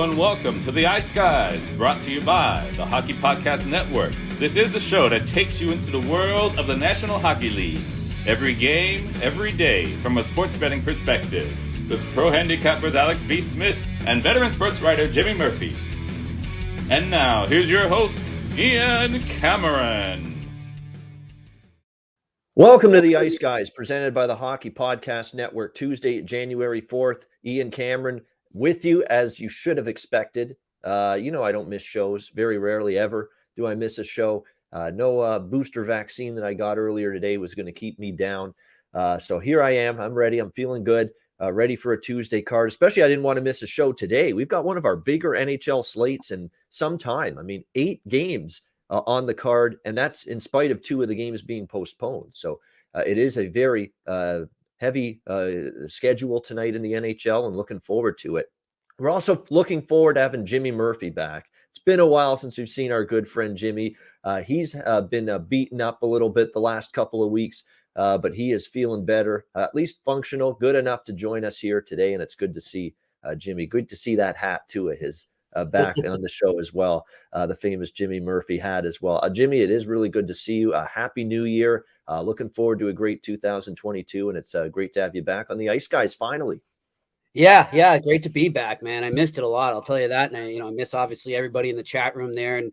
and welcome to the Ice Guys, brought to you by the Hockey Podcast Network. This is the show that takes you into the world of the National Hockey League. Every game, every day, from a sports betting perspective, with pro handicappers Alex B. Smith and veteran sports writer Jimmy Murphy. And now, here's your host, Ian Cameron. Welcome to the Ice Guys, presented by the Hockey Podcast Network. Tuesday, January 4th, Ian Cameron with you, as you should have expected. I don't miss shows. Very rarely ever do I miss a show. No booster vaccine that I got earlier today was going to keep me down. So here I am. I'm ready. I'm feeling good. Ready for a Tuesday card. Especially, I didn't want to miss a show today. We've got one of our bigger NHL slates in some time. 8 games on the card, and that's in spite of 2 of the games being postponed. So it is a very heavy schedule tonight in the NHL, and looking forward to it. We're also looking forward to having Jimmy Murphy back. It's been a while since we've seen our good friend Jimmy. He's been beaten up a little bit the last couple of weeks, but he is feeling better, at least functional, good enough to join us here today, and it's good to see Jimmy. Good to see that hat, too, of his back on the show as well, the famous Jimmy Murphy hat as well. Jimmy, it is really good to see you. Happy New Year. Looking forward to a great 2022, and it's great to have you back on the Ice Guys finally. Yeah, great to be back, man. I missed it a lot, I'll tell you that. And I miss obviously everybody in the chat room there, and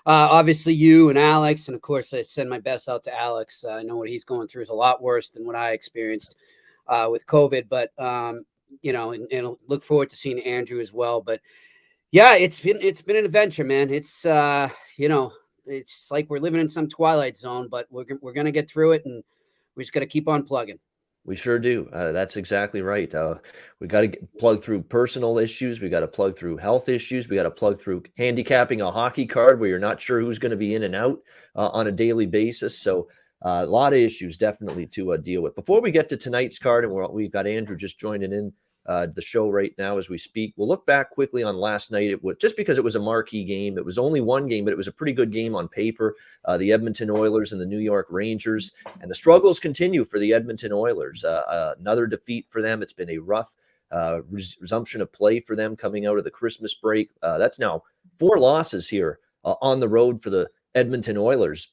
obviously you and Alex, and of course I send my best out to Alex. I know what he's going through is a lot worse than what I experienced with COVID, but and look forward to seeing Andrew as well. But yeah, it's been an adventure, man. It's it's like we're living in some twilight zone, but we're gonna get through it, and we just got to keep on plugging. We sure do. That's exactly right. We got to plug through personal issues. We got to plug through health issues. We got to plug through handicapping a hockey card where you're not sure who's going to be in and out on a daily basis. So a lot of issues definitely to deal with. Before we get to tonight's card, and we've got Andrew just joining in the show right now as we speak. We'll look back quickly on last night. Just because it was a marquee game. It was only one game, but it was a pretty good game on paper. The Edmonton Oilers and the New York Rangers. And the struggles continue for the Edmonton Oilers. Another defeat for them. It's been a rough resumption of play for them coming out of the Christmas break. That's now 4 losses here on the road for the Edmonton Oilers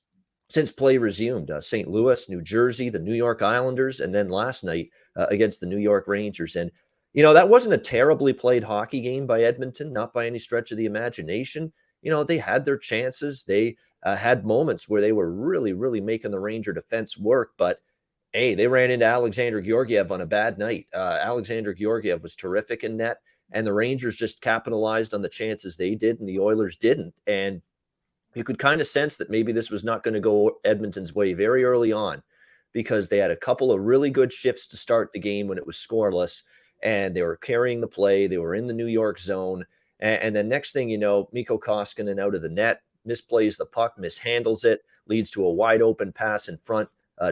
since play resumed. St. Louis, New Jersey, the New York Islanders, and then last night against the New York Rangers. And that wasn't a terribly played hockey game by Edmonton, not by any stretch of the imagination. They had their chances. They had moments where they were really, really making the Ranger defense work. But, hey, they ran into Alexander Georgiev on a bad night. Alexander Georgiev was terrific in net, and the Rangers just capitalized on the chances they did, and the Oilers didn't. And you could kind of sense that maybe this was not going to go Edmonton's way very early on, because they had a couple of really good shifts to start the game when it was scoreless. And they were carrying the play. They were in the New York zone. And then next thing you know, Mikko Koskinen out of the net, misplays the puck, mishandles it, leads to a wide open pass in front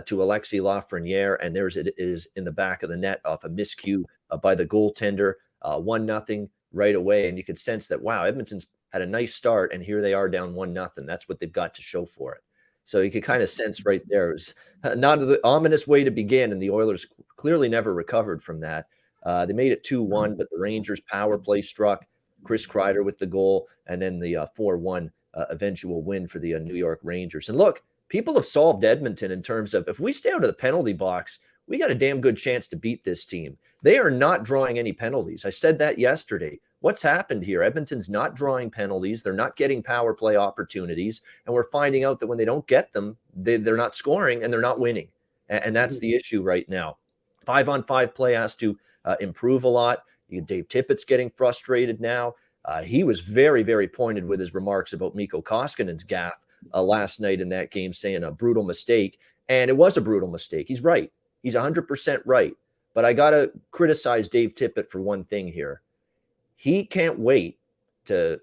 to Alexis Lafreniere. And there's it is in the back of the net off a miscue by the goaltender, 1-0 right away. And you could sense that, wow, Edmonton's had a nice start, and here they are down 1-0. That's what they've got to show for it. So you could kind of sense right there. It was not the ominous way to begin, and the Oilers clearly never recovered from that. They made it 2-1, but the Rangers power play struck. Chris Kreider with the goal, and then the 4-1 eventual win for the New York Rangers. And look, people have solved Edmonton in terms of, if we stay out of the penalty box, we got a damn good chance to beat this team. They are not drawing any penalties. I said that yesterday. What's happened here? Edmonton's not drawing penalties. They're not getting power play opportunities. And we're finding out that when they don't get them, they're not scoring and they're not winning. And that's the issue right now. 5-on-5 play has to improve a lot. Dave Tippett's getting frustrated now. He was very, very pointed with his remarks about Mikko Koskinen's gaffe last night in that game, saying a brutal mistake. And it was a brutal mistake. He's right. He's 100% right. But I got to criticize Dave Tippett for one thing here. He can't wait to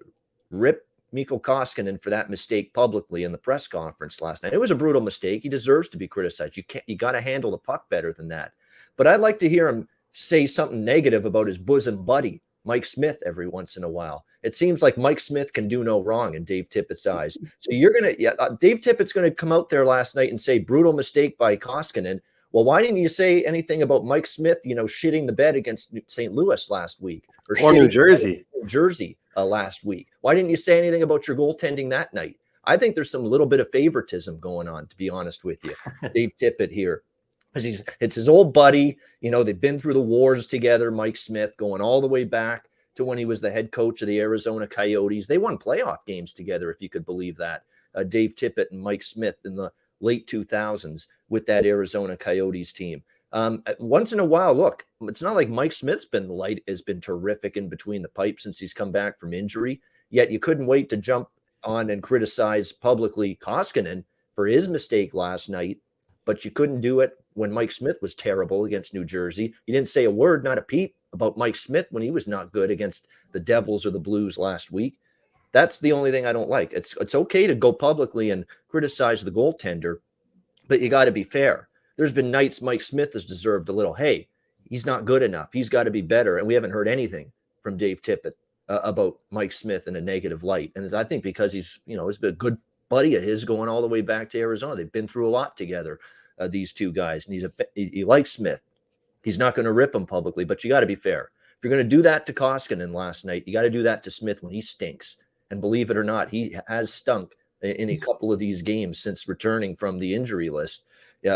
rip Mikko Koskinen for that mistake publicly in the press conference last night. It was a brutal mistake. He deserves to be criticized. You got to handle the puck better than that. But I'd like to hear him say something negative about his bosom buddy, Mike Smith, every once in a while. It seems like Mike Smith can do no wrong in Dave Tippett's eyes. So Dave Tippett's going to come out there last night and say brutal mistake by Koskinen. Well, why didn't you say anything about Mike Smith, shitting the bed against St. Louis last week? Or New Jersey. New Jersey. last week? Why didn't you say anything about your goaltending that night? I think there's some little bit of favoritism going on, to be honest with you. Dave Tippett here, because it's his old buddy. They've been through the wars together. Mike Smith, going all the way back to when he was the head coach of the Arizona Coyotes. They won playoff games together, if you could believe that. Dave Tippett and Mike Smith in the late 2000s with that Arizona Coyotes team. Once in a while, look, it's not like Mike Smith's has been terrific in between the pipes since he's come back from injury, yet you couldn't wait to jump on and criticize publicly Koskinen for his mistake last night, but you couldn't do it when Mike Smith was terrible against New Jersey. You didn't say a word, not a peep, about Mike Smith when he was not good against the Devils or the Blues last week. That's the only thing I don't like. It's okay to go publicly and criticize the goaltender, but you got to be fair. There's been nights Mike Smith has deserved a little, hey, he's not good enough. He's got to be better. And we haven't heard anything from Dave Tippett about Mike Smith in a negative light. And I think because he's been a good buddy of his going all the way back to Arizona. They've been through a lot together, these two guys. And he likes Smith. He's not going to rip him publicly, but you got to be fair. If you're going to do that to Koskinen last night, you got to do that to Smith when he stinks. And believe it or not, he has stunk in a couple of these games since returning from the injury list,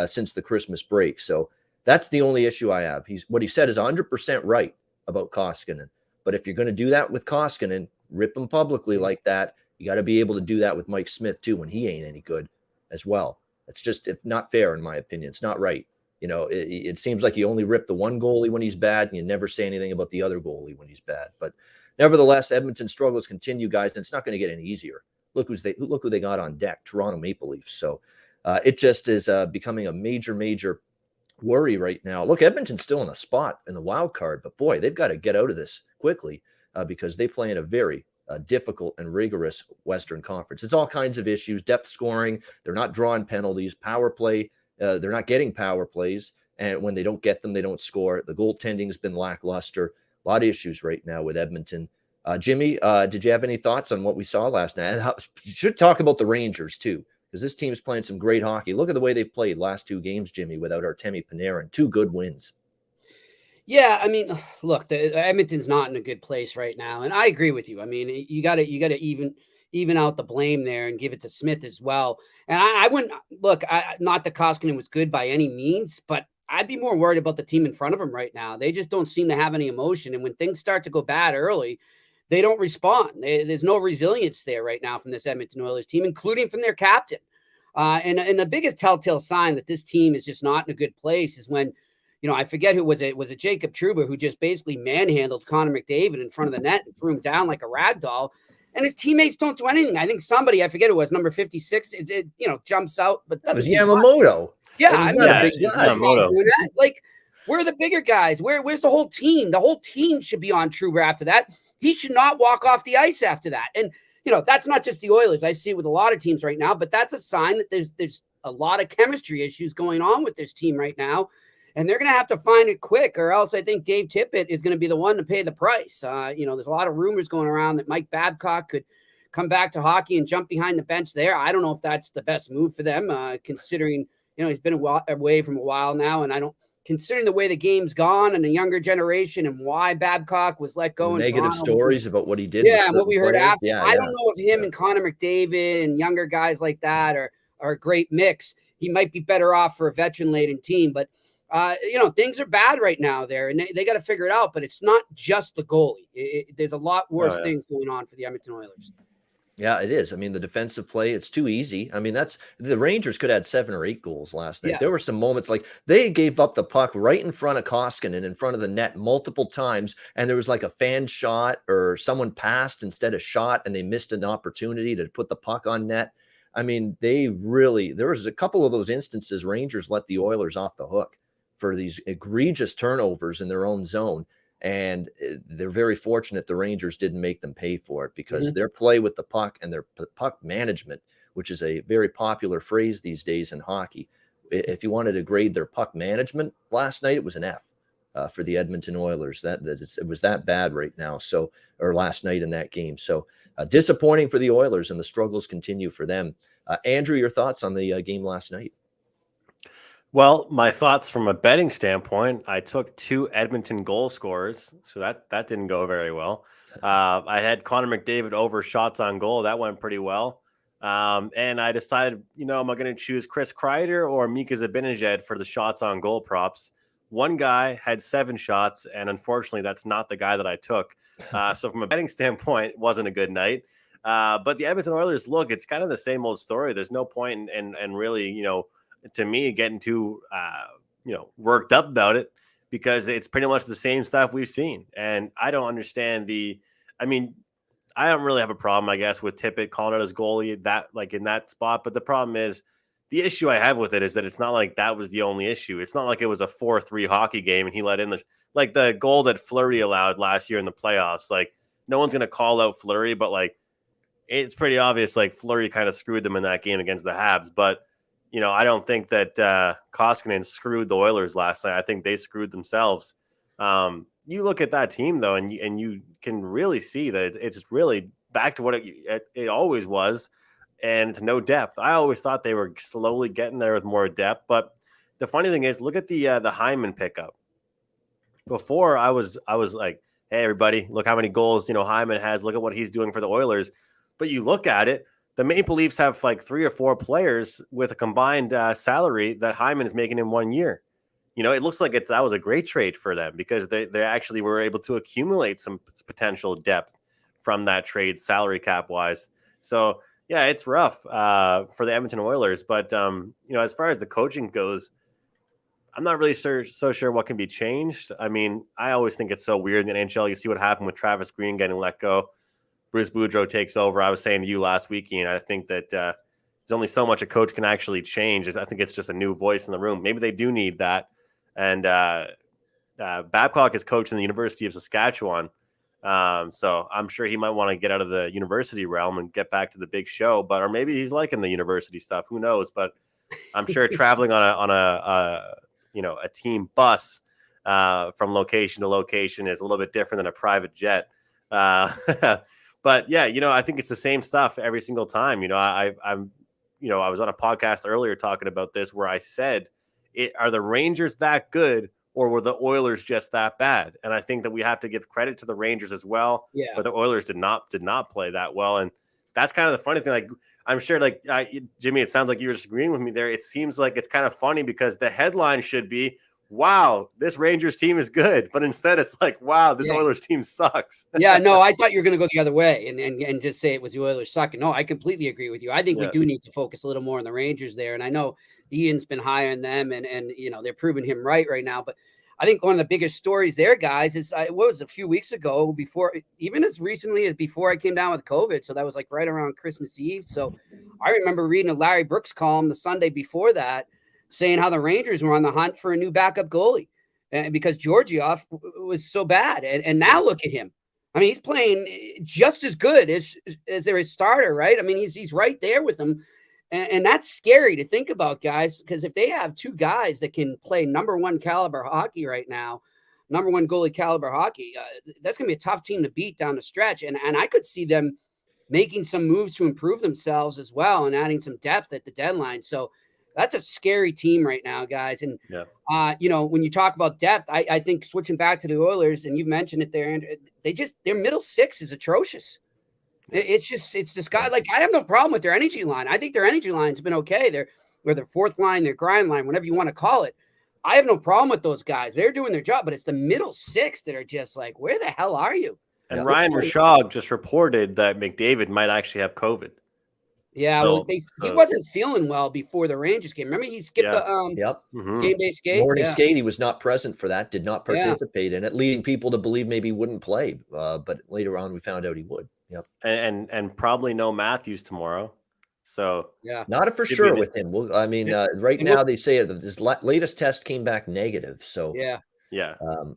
since the Christmas break. So that's the only issue I have. What he said is 100% right about Koskinen. But if you're going to do that with Koskinen, rip him publicly like that, you got to be able to do that with Mike Smith too when he ain't any good as well. It's just not fair, in my opinion. It's not right. It seems like you only rip the one goalie when he's bad, and you never say anything about the other goalie when he's bad. But nevertheless, Edmonton struggles continue, guys, and it's not going to get any easier. Look who they got on deck, Toronto Maple Leafs. So it just is becoming a major worry right now. Look, Edmonton's still in a spot in the wild card, but boy, they've got to get out of this quickly because they play in a very difficult and rigorous Western Conference. It's all kinds of issues, depth scoring. They're not drawing penalties, power play. They're not getting power plays. And when they don't get them, they don't score. The goaltending has been lackluster. A lot of issues right now with Edmonton. Jimmy, did you have any thoughts on what we saw last night? And you should talk about the Rangers too, because this team's playing some great hockey. Look at the way they've played last two games, Jimmy, without Artemi Panarin. 2 good wins. Yeah, I mean, look, Edmonton's not in a good place right now, and I agree with you. I mean, you got to even out the blame there and give it to Smith as well. And I wouldn't look. Not that Koskinen was good by any means, but I'd be more worried about the team in front of him right now. They just don't seem to have any emotion, and when things start to go bad early, they don't respond. There's no resilience there right now from this Edmonton Oilers team, including from their captain. And the biggest telltale sign that this team is just not in a good place is when, I forget who was it. Was it Jacob Trouba who just basically manhandled Connor McDavid in front of the net and threw him down like a rag doll, and his teammates don't do anything. I think somebody, I forget who it was, number 56, it jumps out, but doesn't. It was Yamamoto. Yeah, I mean, Yamamoto. Like, we're the bigger guys. Where's the whole team? The whole team should be on Trouba after that. He should not walk off the ice after that. And, that's not just the Oilers. I see it with a lot of teams right now, but that's a sign that there's a lot of chemistry issues going on with this team right now. And they're going to have to find it quick, or else I think Dave Tippett is going to be the one to pay the price. There's a lot of rumors going around that Mike Babcock could come back to hockey and jump behind the bench there. I don't know if that's the best move for them, considering, he's been away from a while now. And considering the way the game's gone and the younger generation and why Babcock was let go. Negative stories about what he did. Yeah, and what we heard after. I don't know if him and Connor McDavid and younger guys like that are a great mix. He might be better off for a veteran-laden team, but things are bad right now there, and they got to figure it out. But it's not just the goalie. There's a lot worse things going on for the Edmonton Oilers. Yeah, it is. I mean, the defensive play, it's too easy. I mean, the Rangers could have had 7 or 8 goals last night. Yeah. There were some moments like they gave up the puck right in front of Koskinen, in front of the net multiple times, and there was like a fan shot or someone passed instead of shot, and they missed an opportunity to put the puck on net. I mean, there was a couple of those instances Rangers let the Oilers off the hook for these egregious turnovers in their own zone. And they're very fortunate the Rangers didn't make them pay for it, because their play with the puck and their puck management, which is a very popular phrase these days in hockey. If you wanted to grade their puck management last night, it was an F for the Edmonton Oilers. It was that bad right now. Or last night in that game. So disappointing for the Oilers, and the struggles continue for them. Andrew, your thoughts on the game last night? Well, my thoughts from a betting standpoint, I took 2 Edmonton goal scorers, so that didn't go very well. I had Connor McDavid over shots on goal. That went pretty well. And I decided, am I going to choose Chris Kreider or Mika Zibanejad for the shots on goal props? One guy had 7 shots, and unfortunately, that's not the guy that I took. So from a betting standpoint, it wasn't a good night. But the Edmonton Oilers, look, it's kind of the same old story. There's no point in really, to me, getting too, worked up about it, because it's pretty much the same stuff we've seen. And I don't understand I don't really have a problem, I guess, with Tippett calling out his goalie in that spot. But the problem is, the issue I have with it is that it's not like that was the only issue. It's not like it was a 4-3 hockey game and he let in the goal that Fleury allowed last year in the playoffs. Like, no one's going to call out Fleury, but it's pretty obvious, Fleury kind of screwed them in that game against the Habs. But, I don't think that Koskinen screwed the Oilers last night. I think they screwed themselves. You look at that team, though, and you can really see that it's really back to what it always was, and it's no depth. I always thought they were slowly getting there with more depth. But the funny thing is, look at the Hyman pickup. Before, I was like, hey, everybody, look how many goals Hyman has. Look at what he's doing for the Oilers. But you look at it, the Maple Leafs have 3 or 4 players with a combined salary that Hyman is making in 1 year. It looks like that was a great trade for them, because they actually were able to accumulate some potential depth from that trade, salary cap wise. So yeah, it's rough for the Edmonton Oilers. But as far as the coaching goes, I'm not really so sure what can be changed. I always think it's so weird in the NHL. You see what happened with Travis Green getting let go. Bruce Boudreau takes over. I was saying to you last week, Ian, I think that there's only so much a coach can actually change. I think it's just a new voice in the room. Maybe they do need that. And Babcock is coaching the University of Saskatchewan. So I'm sure he might want to get out of the university realm and get back to the big show. Or maybe he's liking the university stuff. Who knows? But I'm sure traveling on a team bus from location to location is a little bit different than a private jet. But yeah, I think it's the same stuff every single time. I was on a podcast earlier talking about this, where I said, are the Rangers that good, or were the Oilers just that bad? And I think that we have to give credit to the Rangers as well. Yeah. But the Oilers did not play that well. And that's kind of the funny thing. I'm sure, Jimmy, it sounds like you were disagreeing with me there. It seems like it's kind of funny, because the headline should be, wow, this Rangers team is good. But instead it's like, wow, this Oilers team sucks. Yeah, no, I thought you were going to go the other way and just say it was the Oilers sucking. No, I completely agree with you. I think we do need to focus a little more on the Rangers there. And I know Ian's been high on them, and they're proving him right now. But I think one of the biggest stories there, guys, is what was a few weeks ago, before, even as recently as before I came down with COVID. So that was right around Christmas Eve. So I remember reading a Larry Brooks column the Sunday before that, saying how the Rangers were on the hunt for a new backup goalie, and because Georgiev was so bad. And now look at him. He's playing just as good as their starter, right? He's right there with them. And that's scary to think about, guys, because if they have 2 guys that can play number 1 caliber hockey right now, number 1 goalie caliber hockey, that's going to be a tough team to beat down the stretch. And I could see them making some moves to improve themselves as well, and adding some depth at the deadline. So that's a scary team right now, guys. And, when you talk about depth, I think switching back to the Oilers, and you've mentioned it there, Andrew, their middle 6 is atrocious. It's this guy. I have no problem with their energy line. I think their energy line's been okay. Their 4th line, their grind line, whatever you want to call it. I have no problem with those guys. They're doing their job, but it's the middle 6 that are just where the hell are you? And Ryan Rishaug just reported that McDavid might actually have COVID. Yeah, he wasn't feeling well before the Rangers game. Remember, he skipped the game-day skate? Morning skate. He was not present for that, did not participate in it, leading people to believe maybe he wouldn't play. But later on, we found out he would. Yep. And probably no Matthews tomorrow. So not a for sure with him. Right now they say that this latest test came back negative. So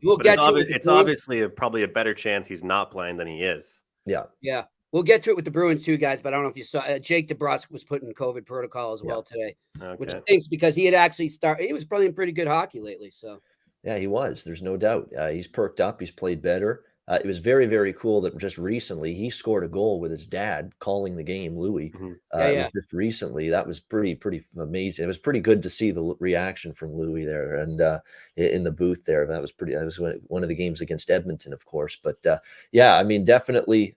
we'll get to it. It's obviously probably a better chance he's not playing than he is. Yeah. We'll get to it with the Bruins too, guys. But I don't know if you saw Jake DeBrusk was put in COVID protocol as well today, which stinks, because he had actually started. He was playing pretty good hockey lately. So yeah, he was. There's no doubt. He's perked up. He's played better. It was very, very cool that just recently he scored a goal with his dad calling the game, Louis. It was just recently. That was pretty amazing. It was pretty good to see the reaction from Louis there and in the booth there. That was one of the games against Edmonton, of course. But yeah, I mean, definitely.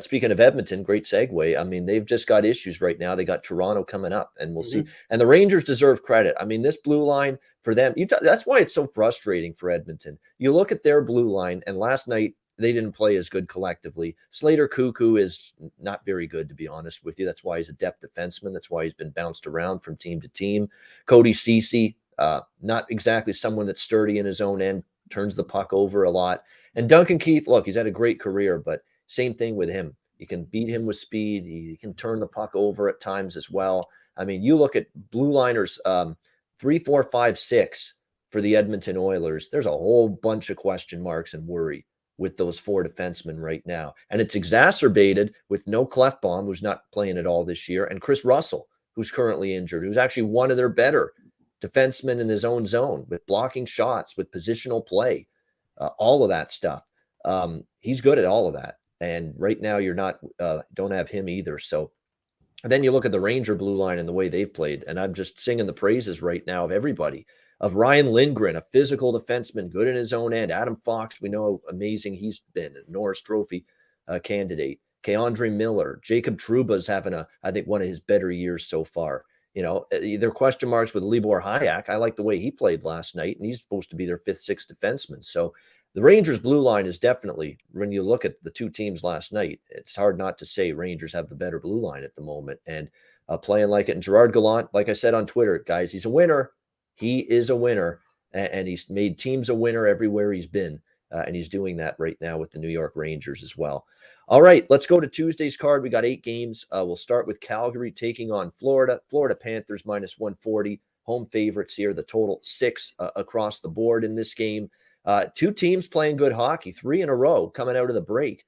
Speaking of Edmonton, great segue. I mean, they've just got issues right now. They got Toronto coming up, and we'll see. And the Rangers deserve credit. I mean, this blue line for them, that's why it's so frustrating for Edmonton. You look at their blue line, and last night they didn't play as good collectively. Slater Cuckoo is not very good, to be honest with you. That's why he's a depth defenseman. That's why he's been bounced around from team to team. Cody Ceci, not exactly someone that's sturdy in his own end, turns the puck over a lot. And Duncan Keith, look, he's had a great career, but same thing with him. You can beat him with speed. He can turn the puck over at times as well. I mean, you look at blue liners 3, 4, 5, 6 for the Edmonton Oilers. There's a whole bunch of question marks and worry with those 4 defensemen right now. And it's exacerbated with no Clefbaum, who's not playing at all this year, and Chris Russell, who's currently injured, who's actually one of their better defensemen in his own zone with blocking shots, with positional play, all of that stuff. He's good at all of that. And right now you're not, don't have him either. So then you look at the Ranger blue line and the way they've played. And I'm just singing the praises right now of everybody. Of Ryan Lindgren, a physical defenseman, good in his own end. Adam Fox, we know how amazing he's been, a Norris Trophy candidate. Keandre Miller, Jacob Trouba's having I think one of his better years so far. You know, there are question marks with Libor Hayek. I like the way he played last night, and he's supposed to be their 5th, 6th defenseman. So the Rangers blue line is definitely, when you look at the 2 teams last night, it's hard not to say Rangers have the better blue line at the moment and playing like it. And Gerard Gallant, like I said on Twitter, guys, he's a winner. He is a winner, and he's made teams a winner everywhere he's been, and he's doing that right now with the New York Rangers as well. All right, let's go to Tuesday's card. We got 8 games. We'll start with Calgary taking on Florida. Florida Panthers minus 140. Home favorites here. The total 6 across the board in this game. 2 teams playing good hockey, 3 in a row coming out of the break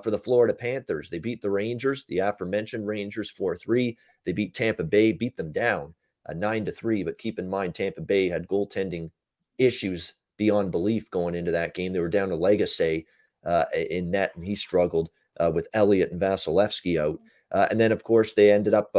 for the Florida Panthers. They beat the Rangers, the aforementioned Rangers, 4-3. They beat Tampa Bay, beat them down 9-3. But keep in mind, Tampa Bay had goaltending issues beyond belief going into that game. They were down to Legacy in net, and he struggled with Elliott and Vasilevsky out. And then, of course, they ended up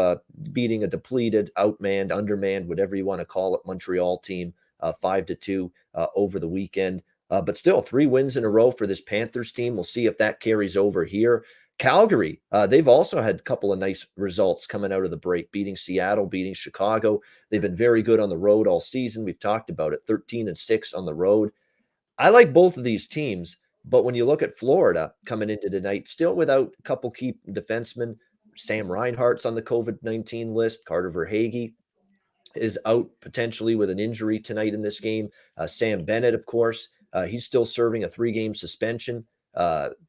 beating a depleted, outmanned, undermanned, whatever you want to call it, Montreal team, 5-2 over the weekend. But still, 3 wins in a row for this Panthers team. We'll see if that carries over here. Calgary, they've also had a couple of nice results coming out of the break, beating Seattle, beating Chicago. They've been very good on the road all season. We've talked about it, 13-6 on the road. I like both of these teams, but when you look at Florida coming into tonight, still without a couple key defensemen, Sam Reinhart's on the COVID-19 list. Carter Verhaeghe is out potentially with an injury tonight in this game. Sam Bennett, of course, he's still serving a 3-game suspension,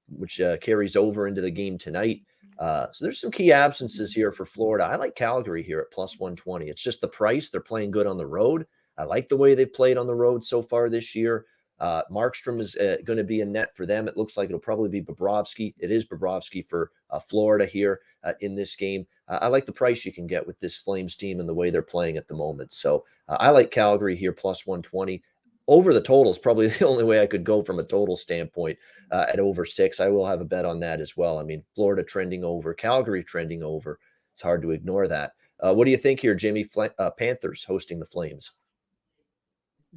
which carries over into the game tonight. So there's some key absences here for Florida. I like Calgary here at plus 120. It's just the price. They're playing good on the road. I like the way they've played on the road so far this year. Markstrom is going to be in net for them. It looks like it'll probably be Bobrovsky. It is Bobrovsky for Florida here in this game. I like the price you can get with this Flames team and the way they're playing at the moment. So I like Calgary here plus 120. Over the total is probably the only way I could go from a total standpoint at over 6. I will have a bet on that as well. I mean, Florida trending over, Calgary trending over. It's hard to ignore that. What do you think here, Jimmy? Panthers hosting the Flames.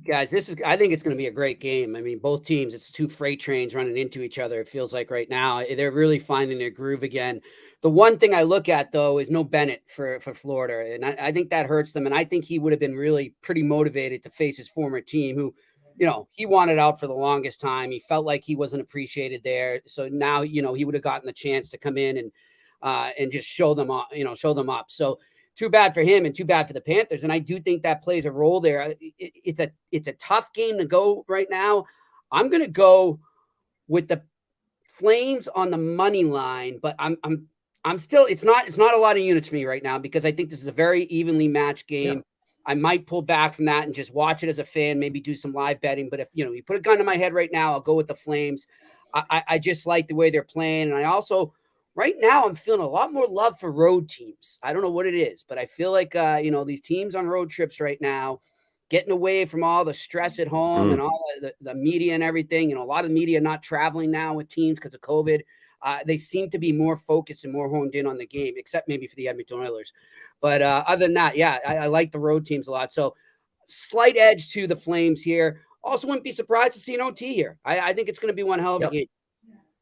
Guys, I think it's going to be a great game. I mean, both teams, it's 2 freight trains running into each other. It feels like right now they're really finding their groove again. The one thing I look at, though, is no Bennett for Florida. And I think that hurts them. And I think he would have been really pretty motivated to face his former team who, you know, he wanted out for the longest time. He felt like he wasn't appreciated there. So now, you know, he would have gotten the chance to come in and just show them up. So too bad for him and too bad for the Panthers. And I do think that plays a role there. It's a tough game to go right now. I'm going to go with the Flames on the money line, but I'm still, it's not a lot of units for me right now because I think this is a very evenly matched game. Yeah. I might pull back from that and just watch it as a fan, maybe do some live betting. But if, you know, you put a gun to my head right now, I'll go with the Flames. I just like the way they're playing. And I also, right now, I'm feeling a lot more love for road teams. I don't know what it is, but I feel like, you know, these teams on road trips right now, getting away from all the stress at home and all the media and everything. A lot of the media not traveling now with teams because of COVID. They seem to be more focused and more honed in on the game, except maybe for the Edmonton Oilers. But other than that, yeah, I like the road teams a lot. So slight edge to the Flames here. Also wouldn't be surprised to see an OT here. I think it's going to be one hell of a game.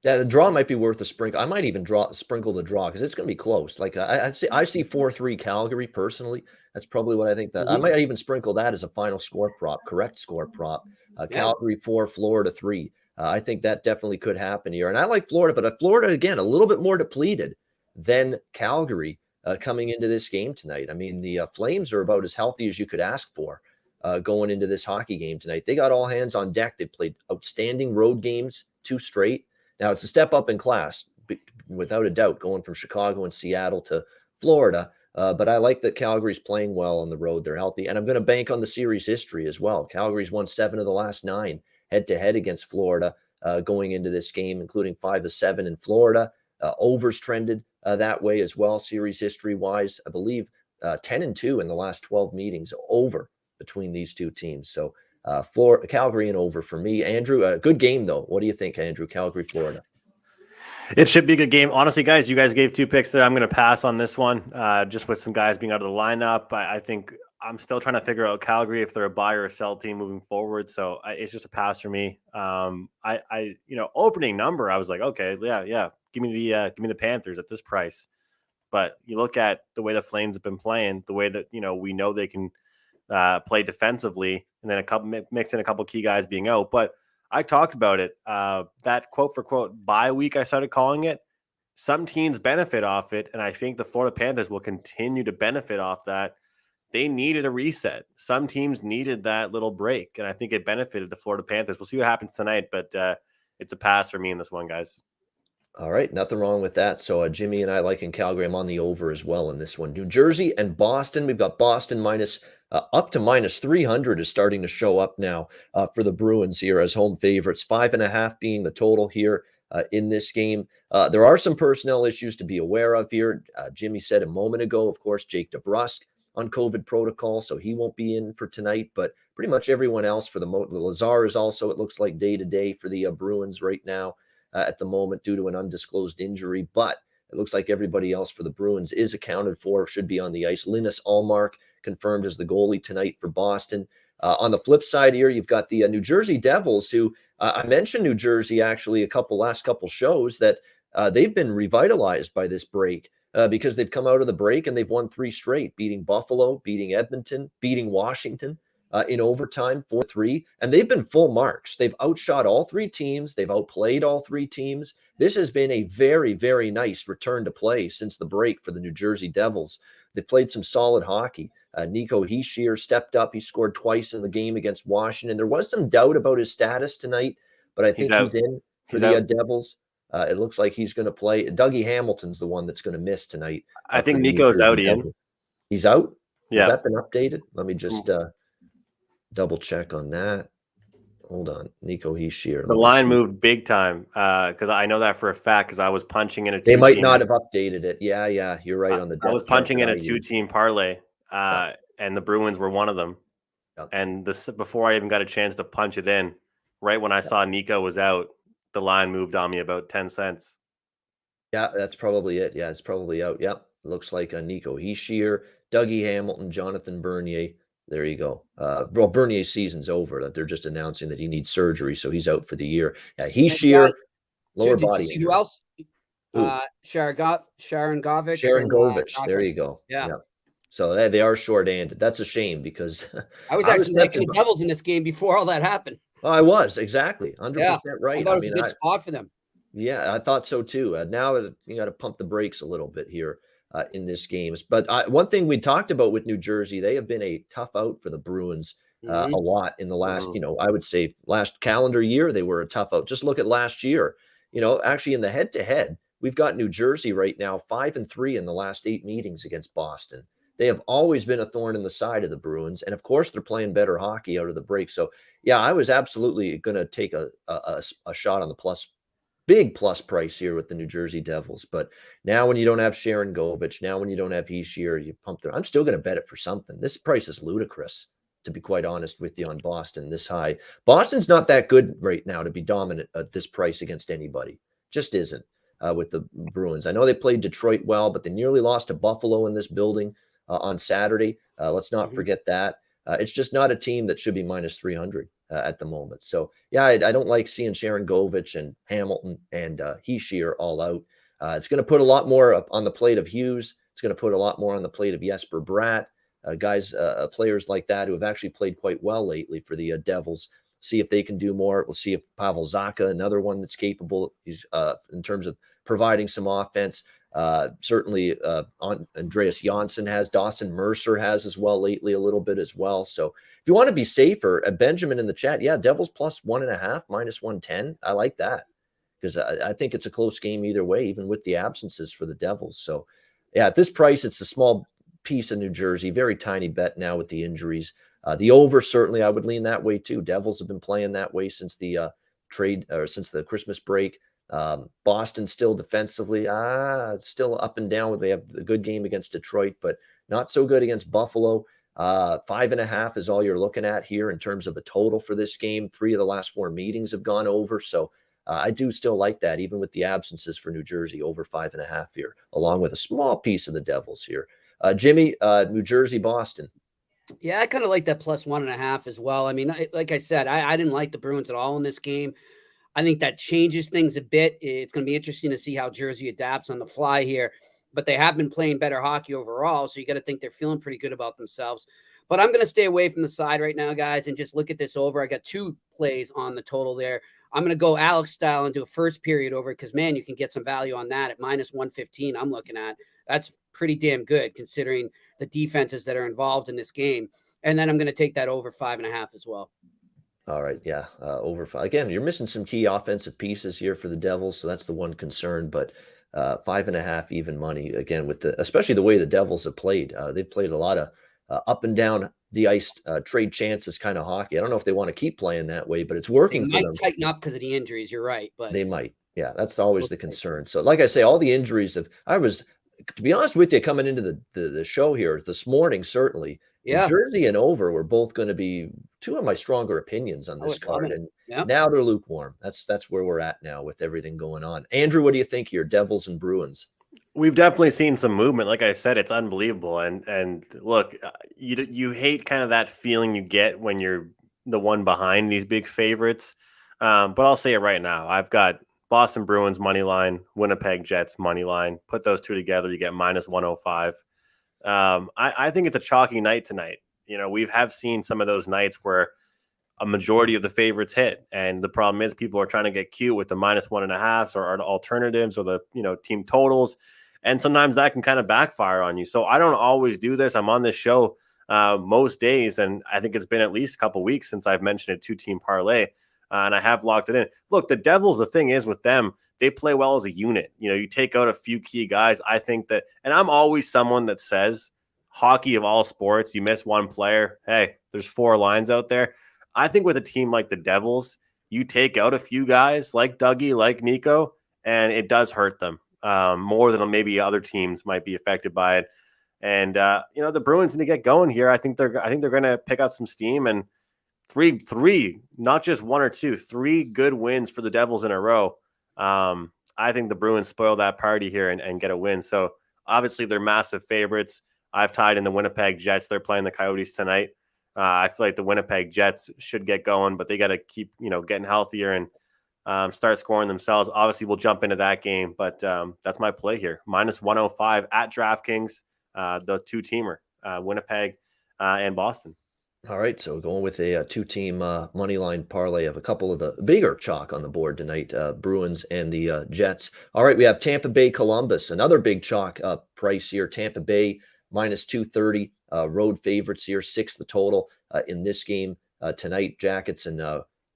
Yeah, the draw might be worth a sprinkle. I might even sprinkle the draw because it's going to be close. Like I see 4-3 Calgary personally. That's probably what I think. That I might even sprinkle that as a final score prop, correct score prop. Calgary 4, Florida 3. I think that definitely could happen here. And I like Florida, but Florida again a little bit more depleted than Calgary coming into this game tonight. I mean, the Flames are about as healthy as you could ask for going into this hockey game tonight. They got all hands on deck. They played outstanding road games, 2 straight. Now, it's a step up in class, without a doubt, going from Chicago and Seattle to Florida. But I like that Calgary's playing well on the road. They're healthy. And I'm going to bank on the series history as well. Calgary's won 7 of the last 9 head-to-head against Florida going into this game, including 5 of 7 in Florida. Overs trended that way as well, series history-wise. I believe 10-2 in the last 12 meetings over between these two teams. So Calgary and over for me. Andrew, good game though. What do you think, Andrew? Calgary, Florida. It should be a good game. Honestly, guys, you guys gave 2 picks there. I'm going to pass on this one, just with some guys being out of the lineup. I think I'm still trying to figure out Calgary if they're a buy or a sell team moving forward. So it's just a pass for me. Opening number, I was like, okay, yeah, give me the Panthers at this price. But you look at the way the Flames have been playing, the way that we know they can play defensively, and then mix in a couple key guys being out. But I talked about it. That quote for quote bye week, I started calling it. Some teams benefit off it, and I think the Florida Panthers will continue to benefit off that. They needed a reset. Some teams needed that little break, and I think it benefited the Florida Panthers. We'll see what happens tonight, but it's a pass for me in this one, guys. All right, nothing wrong with that. So Jimmy and I like in Calgary. I'm on the over as well in this one. New Jersey and Boston. We've got Boston up to -300 is starting to show up now for the Bruins here as home favorites. 5.5 being the total here in this game. There are some personnel issues to be aware of here. Jimmy said a moment ago, of course, Jake DeBrusk on COVID protocol, so he won't be in for tonight. But pretty much everyone else for the Lazar is also, it looks like, day-to-day for the Bruins right now. At the moment due to an undisclosed injury, but it looks like everybody else for the Bruins is accounted for, should be on the ice. Linus Ullmark confirmed as the goalie tonight for Boston. On the flip side here, you've got the New Jersey Devils, who I mentioned New Jersey actually last couple shows that they've been revitalized by this break because they've come out of the break and they've won 3 straight, beating Buffalo, beating Edmonton, beating Washington. In overtime, 4-3, and they've been full marks. They've outshot all 3 teams. They've outplayed all 3 teams. This has been a very, very nice return to play since the break for the New Jersey Devils. They've played some solid hockey. Nico Hischier stepped up. He scored twice in the game against Washington. There was some doubt about his status tonight, but I think he's in for the Devils. It looks like he's going to play. Dougie Hamilton's the one that's going to miss tonight. I think Nico's out, Ian. He's out? Yeah. Has that been updated? Let me just... double check on that. Hold on. Nico Hischier. The line moved big time because I know that for a fact because I was punching in a 2-team. They might not have updated it. Yeah, you're right on the I was punching in a 2-team parlay and the Bruins were one of them. Yep. And before I even got a chance to punch it in, right when I saw Nico was out, the line moved on me about 10 cents. Yeah, that's probably it. Yeah, it's probably out. Yep. Looks like Nico Hischier, Dougie Hamilton, Jonathan Bernier. There you go. Well, Bernier's season's over. That they're just announcing that he needs surgery, so he's out for the year. Yeah, Hischier, lower body injury. Who else? Sharon Govich. Sharon Govich. There you go. Yeah. So they are short-handed. That's a shame because I was actually liking the Devils in this game before all that happened. Oh, I was exactly 100% right. I thought it was a good spot for them. Yeah, I thought so too. Now you got to pump the brakes a little bit here. In this game. But one thing we talked about with New Jersey, they have been a tough out for the Bruins a lot in the last, I would say last calendar year, they were a tough out. Just look at last year, actually in the head-to-head, we've got New Jersey right now 5-3 in the last 8 meetings against Boston. They have always been a thorn in the side of the Bruins. And of course, they're playing better hockey out of the break. So yeah, I was absolutely going to take a shot on the big plus price here with the New Jersey Devils. But now when you don't have Sharon Govich, now when you don't have Hischier, you pump it. I'm still going to bet it for something. This price is ludicrous. to be quite honest with you, on Boston this high. Boston's not that good right now to be dominant at this price against anybody. Just isn't with the Bruins. I know they played Detroit well, but they nearly lost to Buffalo in this building on Saturday. Let's not forget that. It's just not a team that should be minus 300 at the moment. So, yeah, I don't like seeing Sharon Govich and Hamilton and Hischier all out. It's going to put a lot more up on the plate of Hughes. It's going to put a lot more on the plate of Jesper Bratt, players like that who have actually played quite well lately for the Devils. See if they can do more. We'll see if Pavel Zacha, another one that's capable, he's in terms of providing some offense. Certainly, Andreas Janssen has, Dawson Mercer has as well lately, a little bit as well. So if you want to be safer, Benjamin in the chat, yeah, Devils plus 1.5, minus 110. I like that because I think it's a close game either way, even with the absences for the Devils. So yeah, at this price, it's a small piece of New Jersey, very tiny bet now with the injuries. The over, certainly I would lean that way too. Devils have been playing that way since the trade or since the Christmas break. Boston still defensively, still up and down. They have a good game against Detroit, but not so good against Buffalo. 5.5 is all you're looking at here in terms of the total for this game. 3 of the last 4 meetings have gone over. So I do still like that, even with the absences for New Jersey, over 5.5 here, along with a small piece of the Devils here. Jimmy, New Jersey, Boston. Yeah, I kind of like that plus 1.5 as well. I mean, like I said, I didn't like the Bruins at all in this game. I think that changes things a bit. It's going to be interesting to see how Jersey adapts on the fly here, but they have been playing better hockey overall. So you got to think they're feeling pretty good about themselves, but I'm going to stay away from the side right now, guys, and just look at this over. I got 2 plays on the total there. I'm going to go Alex style and do a first period over because, man, you can get some value on that at minus 115. I'm looking at that's pretty damn good considering the defenses that are involved in this game. And then I'm going to take that over 5.5 as well. All right. Yeah. Over 5. Again, you're missing some key offensive pieces here for the Devils. So that's the one concern, but 5.5 even money again with especially the way the Devils have played. They've played a lot of up and down the ice trade chances kind of hockey. I don't know if they want to keep playing that way, but it's working. They might tighten up because of the injuries. You're right, but they might. Yeah, that's always the concern. So, like I say, all the injuries to be honest with you, coming into the show here this morning, certainly, Jersey and over were both going to be 2 of my stronger opinions on this card, and now they're lukewarm. That's where we're at now with everything going on. Andrew, what do you think here, Devils and Bruins? We've definitely seen some movement. Like I said, it's unbelievable. And look, you hate kind of that feeling you get when you're the one behind these big favorites. But I'll say it right now. I've got Boston Bruins money line, Winnipeg Jets money line. Put those 2 together, you get minus 105. I think it's a chalky night tonight. You know, we have seen some of those nights where a majority of the favorites hit, and the problem is people are trying to get cute with the minus 1.5s or alternatives or the team totals, and sometimes that can kind of backfire on you. So I don't always do this. I'm on this show most days, and I think it's been at least a couple weeks since I've mentioned a 2-team parlay. And I have locked it in. Look, the Devils, the thing is with them, they play well as a unit. You take out a few key guys. I think that, and I'm always someone that says hockey of all sports, you miss one player. Hey, there's 4 lines out there. I think with a team like the Devils, you take out a few guys like Dougie, like Nico, and it does hurt them more than maybe other teams might be affected by it. And, the Bruins need to get going here. I think they're going to pick up some steam, and three, not just 1 or 2, 3 good wins for the Devils in a row. I think the Bruins spoil that party here and get a win. So obviously they're massive favorites. I've tied in the Winnipeg Jets. They're playing the Coyotes tonight. I feel like the Winnipeg Jets should get going, but they got to keep, getting healthier and start scoring themselves. Obviously we'll jump into that game, but that's my play here. Minus 105 at DraftKings, the 2-teamer, Winnipeg and Boston. All right, so going with a 2-team money line parlay of a couple of the bigger chalk on the board tonight, Bruins and the Jets. All right, we have Tampa Bay, Columbus, another big chalk price here. Tampa Bay minus 230, road favorites here, 6 the total in this game tonight. Jackets and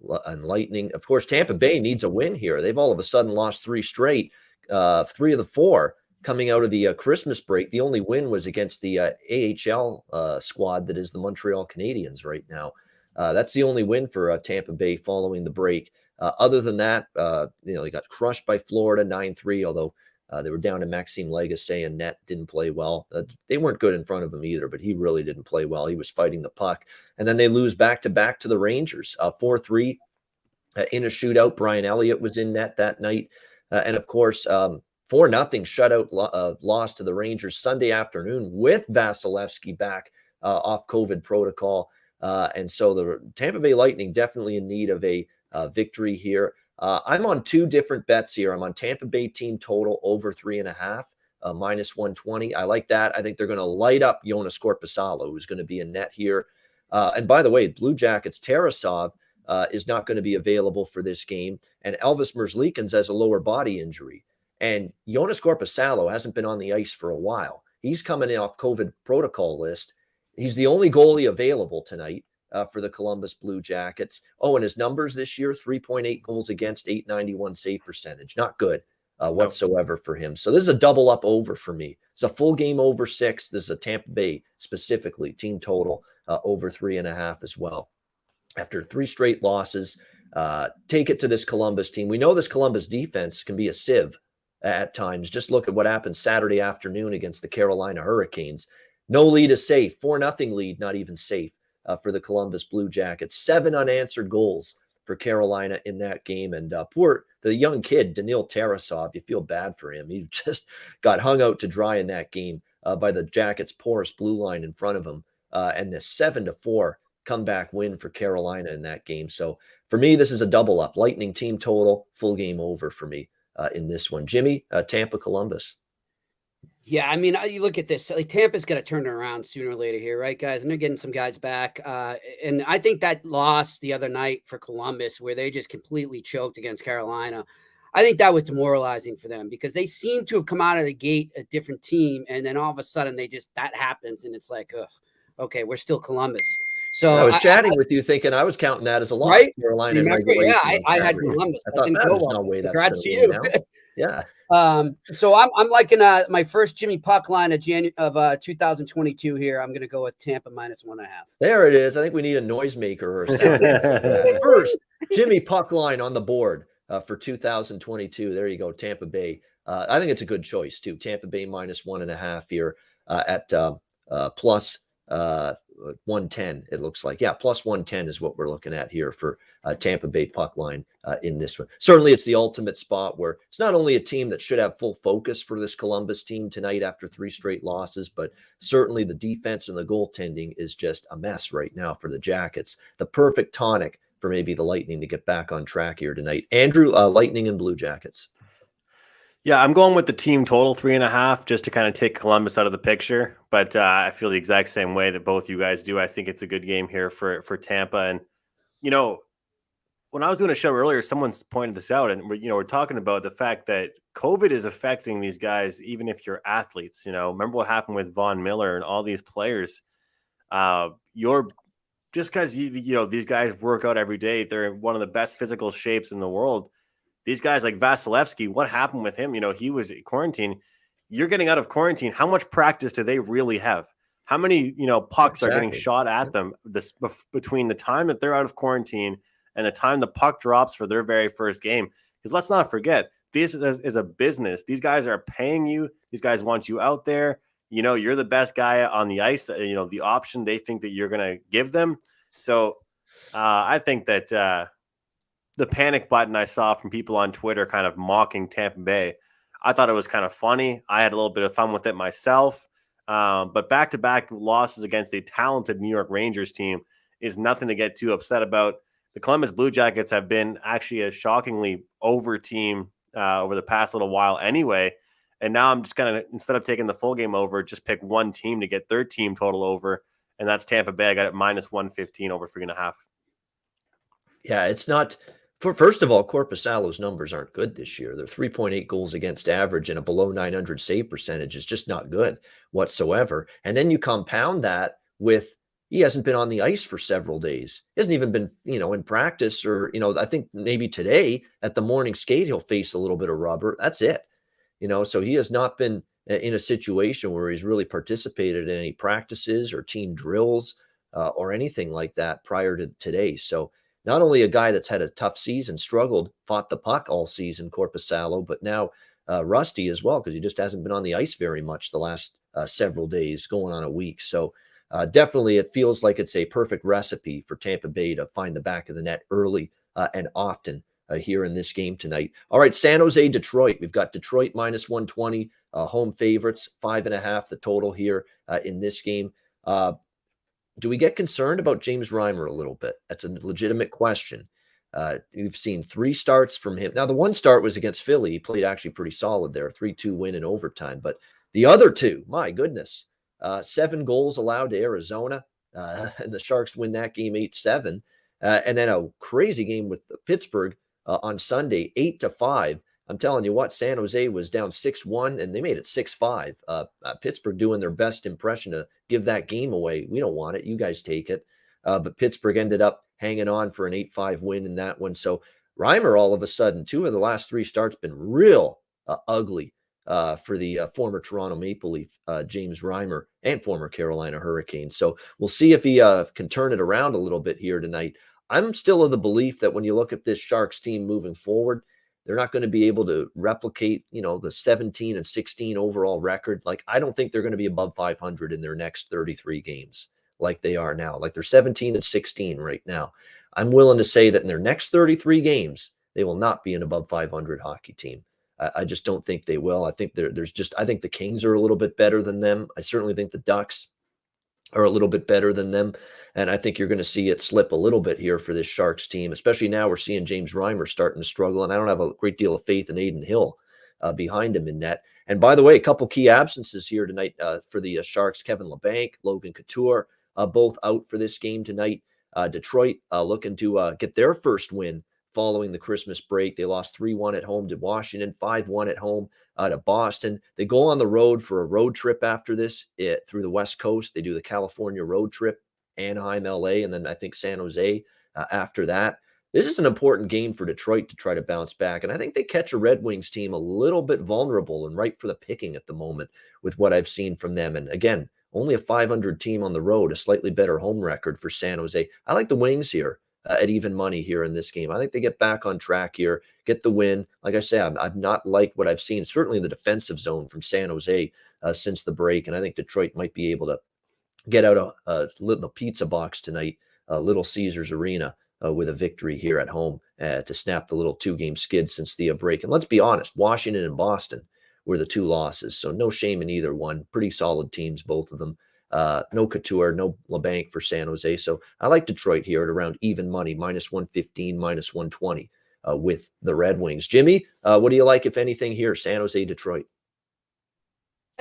Lightning. Of course, Tampa Bay needs a win here. They've all of a sudden lost 3 straight, 3 of the 4. Coming out of the Christmas break. The only win was against the AHL squad that is the Montreal Canadiens right now. That's the only win for Tampa Bay following the break. Other than that, they got crushed by Florida 9-3, although They were down to Maxime Lagacé, and net didn't play well. They weren't good in front of him either, but he really didn't play well. He was fighting the puck. And then they lose back-to-back to the Rangers, 4-3 in a shootout. Brian Elliott was in net that night. And, of course, 4-0 shutout loss to the Rangers Sunday afternoon with Vasilevsky back off COVID protocol. And so the Tampa Bay Lightning definitely in need of a victory here. I'm on two different bets here. I'm on Tampa Bay team total over 3.5, minus 120. I like that. I think they're going to light up Jonas Korpisalo, who's going to be in net here. And by the way, Blue Jackets, Tarasov is not going to be available for this game. And Elvis Merzlikins has a lower body injury. And Jonas Korpisalo hasn't been on the ice for a while. He's coming in off COVID protocol list. He's the only goalie available tonight for the Columbus Blue Jackets. Oh, and his numbers this year, 3.8 goals against, .891 save percentage. Not good whatsoever for him. So this is a double up over for me. It's a full game over 6. This is a Tampa Bay specifically, team total over 3.5 as well. After 3 straight losses, take it to this Columbus team. We know this Columbus defense can be a sieve at times. Just look at what happened Saturday afternoon against the Carolina Hurricanes. No lead is safe. 4-0 lead, not even safe for the Columbus Blue Jackets. 7 unanswered goals for Carolina in that game. And the young kid, Daniil Tarasov, you feel bad for him. He just got hung out to dry in that game by the Jackets' porous blue line in front of him. And the 7-4 comeback win for Carolina in that game. So for me, this is a double up. Lightning team total, full game over for me in this one. Jimmy, Tampa, Columbus. Yeah, I mean, you look at this. Like, Tampa's got to turn it around sooner or later here, right, guys? And they're getting some guys back. And I think that loss the other night for Columbus, where they just completely choked against Carolina, I think that was demoralizing for them because they seem to have come out of the gate a different team, and then all of a sudden that happens, and it's like, okay, we're still Columbus. So I was chatting with you, thinking I was counting that as a loss. Right? Carolina, remember? Yeah, I had Columbus. I thought there's no way that's congrats to you. Yeah. So I'm liking my first Jimmy Puck line of 2022 here. I'm going to go with Tampa minus 1.5. There it is. I think we need a noisemaker or a sound. First Jimmy Puck line on the board for 2022. There you go, Tampa Bay. I think it's a good choice too. Tampa Bay minus 1.5 here at plus 110. It looks like, yeah, plus 110 is what we're looking at here for Tampa Bay puck line in this one. Certainly it's the ultimate spot where it's not only a team that should have full focus for this Columbus team tonight after 3 straight losses, but certainly the defense and the goaltending is just a mess right now for the Jackets. The perfect tonic for maybe the Lightning to get back on track here tonight. Andrew, Lightning and Blue Jackets. Yeah, I'm going with the team total 3.5 just to kind of take Columbus out of the picture. But I feel the exact same way that both you guys do. I think it's a good game here for Tampa. And, you know, when I was doing a show earlier, someone's pointed this out, and we're talking about the fact that COVID is affecting these guys, even if you're athletes. Remember what happened with Von Miller and all these players. Just because these guys work out every day, they're in one of the best physical shapes in the world. These guys like Vasilevsky, what happened with him? He was quarantined. You're getting out of quarantine. How much practice do they really have? How many, pucks are getting shot at them between the time that they're out of quarantine and the time the puck drops for their very first game? Because let's not forget, this is a business. These guys are paying you. These guys want you out there. You're the best guy on the ice. The option they think that you're going to give them. So I think that the panic button I saw from people on Twitter kind of mocking Tampa Bay, I thought it was kind of funny. I had a little bit of fun with it myself. But back-to-back losses against a talented New York Rangers team is nothing to get too upset about. The Columbus Blue Jackets have been actually a shockingly over team over the past little while anyway. And now I'm just going to, instead of taking the full game over, just pick one team to get their team total over. And that's Tampa Bay. I got it minus 115 over 3.5. Yeah, it's not... First of all, Korpisalo's numbers aren't good this year. They're 3.8 goals against average and a below 900 save percentage is just not good whatsoever. And then you compound that with he hasn't been on the ice for several days. He hasn't even been, in practice or, I think maybe today at the morning skate, he'll face a little bit of rubber. That's it. So he has not been in a situation where he's really participated in any practices or team drills or anything like that prior to today. So not only a guy that's had a tough season, struggled, fought the puck all season, Korpisalo, but now rusty as well because he just hasn't been on the ice very much the last several days, going on a week. So definitely it feels like it's a perfect recipe for Tampa Bay to find the back of the net early and often here in this game tonight. All right, San Jose, Detroit. We've got Detroit minus 120, home favorites, 5.5 the total here in this game. Do we get concerned about James Reimer a little bit? That's a legitimate question. We've seen 3 starts from him. Now, the one start was against Philly. He played actually pretty solid there, 3-2 win in overtime. But the other 2, my goodness, 7 goals allowed to Arizona, and the Sharks win that game 8-7. And then a crazy game with Pittsburgh on Sunday, 8-5. I'm telling you what, San Jose was down 6-1, and they made it 6-5. Pittsburgh doing their best impression to give that game away. We don't want it. You guys take it. But Pittsburgh ended up hanging on for an 8-5 win in that one. So Reimer, all of a sudden, 2 of the last 3 starts been real ugly for the former Toronto Maple Leaf, James Reimer, and former Carolina Hurricane. So we'll see if he can turn it around a little bit here tonight. I'm still of the belief that when you look at this Sharks team moving forward, they're not going to be able to replicate, the 17-16 overall record. Like, I don't think they're going to be above 500 in their next 33 games like they are now. Like, they're 17-16 right now. I'm willing to say that in their next 33 games, they will not be an above 500 hockey team. I just don't think they will. I think I think the Kings are a little bit better than them. I certainly think the Ducks are a little bit better than them. And I think you're going to see it slip a little bit here for this Sharks team, especially now we're seeing James Reimer starting to struggle. And I don't have a great deal of faith in Aiden Hill behind him in net. And by the way, a couple key absences here tonight for the Sharks. Kevin Labanc, Logan Couture, both out for this game tonight. Detroit looking to get their first win following the Christmas break. They lost 3-1 at home to Washington, 5-1 at home to Boston. They go on the road for a road trip after this through the West Coast. They do the California road trip, Anaheim, LA, and then I think San Jose after that. This is an important game for Detroit to try to bounce back. And I think they catch a Red Wings team a little bit vulnerable and ripe for the picking at the moment with what I've seen from them. And again, only a 500 team on the road, a slightly better home record for San Jose. I like the Wings here at even money here in this game. I think they get back on track here, get the win. Like I say, I've not liked what I've seen, certainly in the defensive zone from San Jose since the break. And I think Detroit might be able to get out the pizza box tonight, Little Caesars Arena, with a victory here at home to snap the little 2-game skid since the break. And let's be honest, Washington and Boston were the 2 losses. So no shame in either one. Pretty solid teams, both of them. No Couture, no Labanc for San Jose. So I like Detroit here at around even money, minus 115, minus 120 with the Red Wings. Jimmy, what do you like, if anything, here? San Jose, Detroit.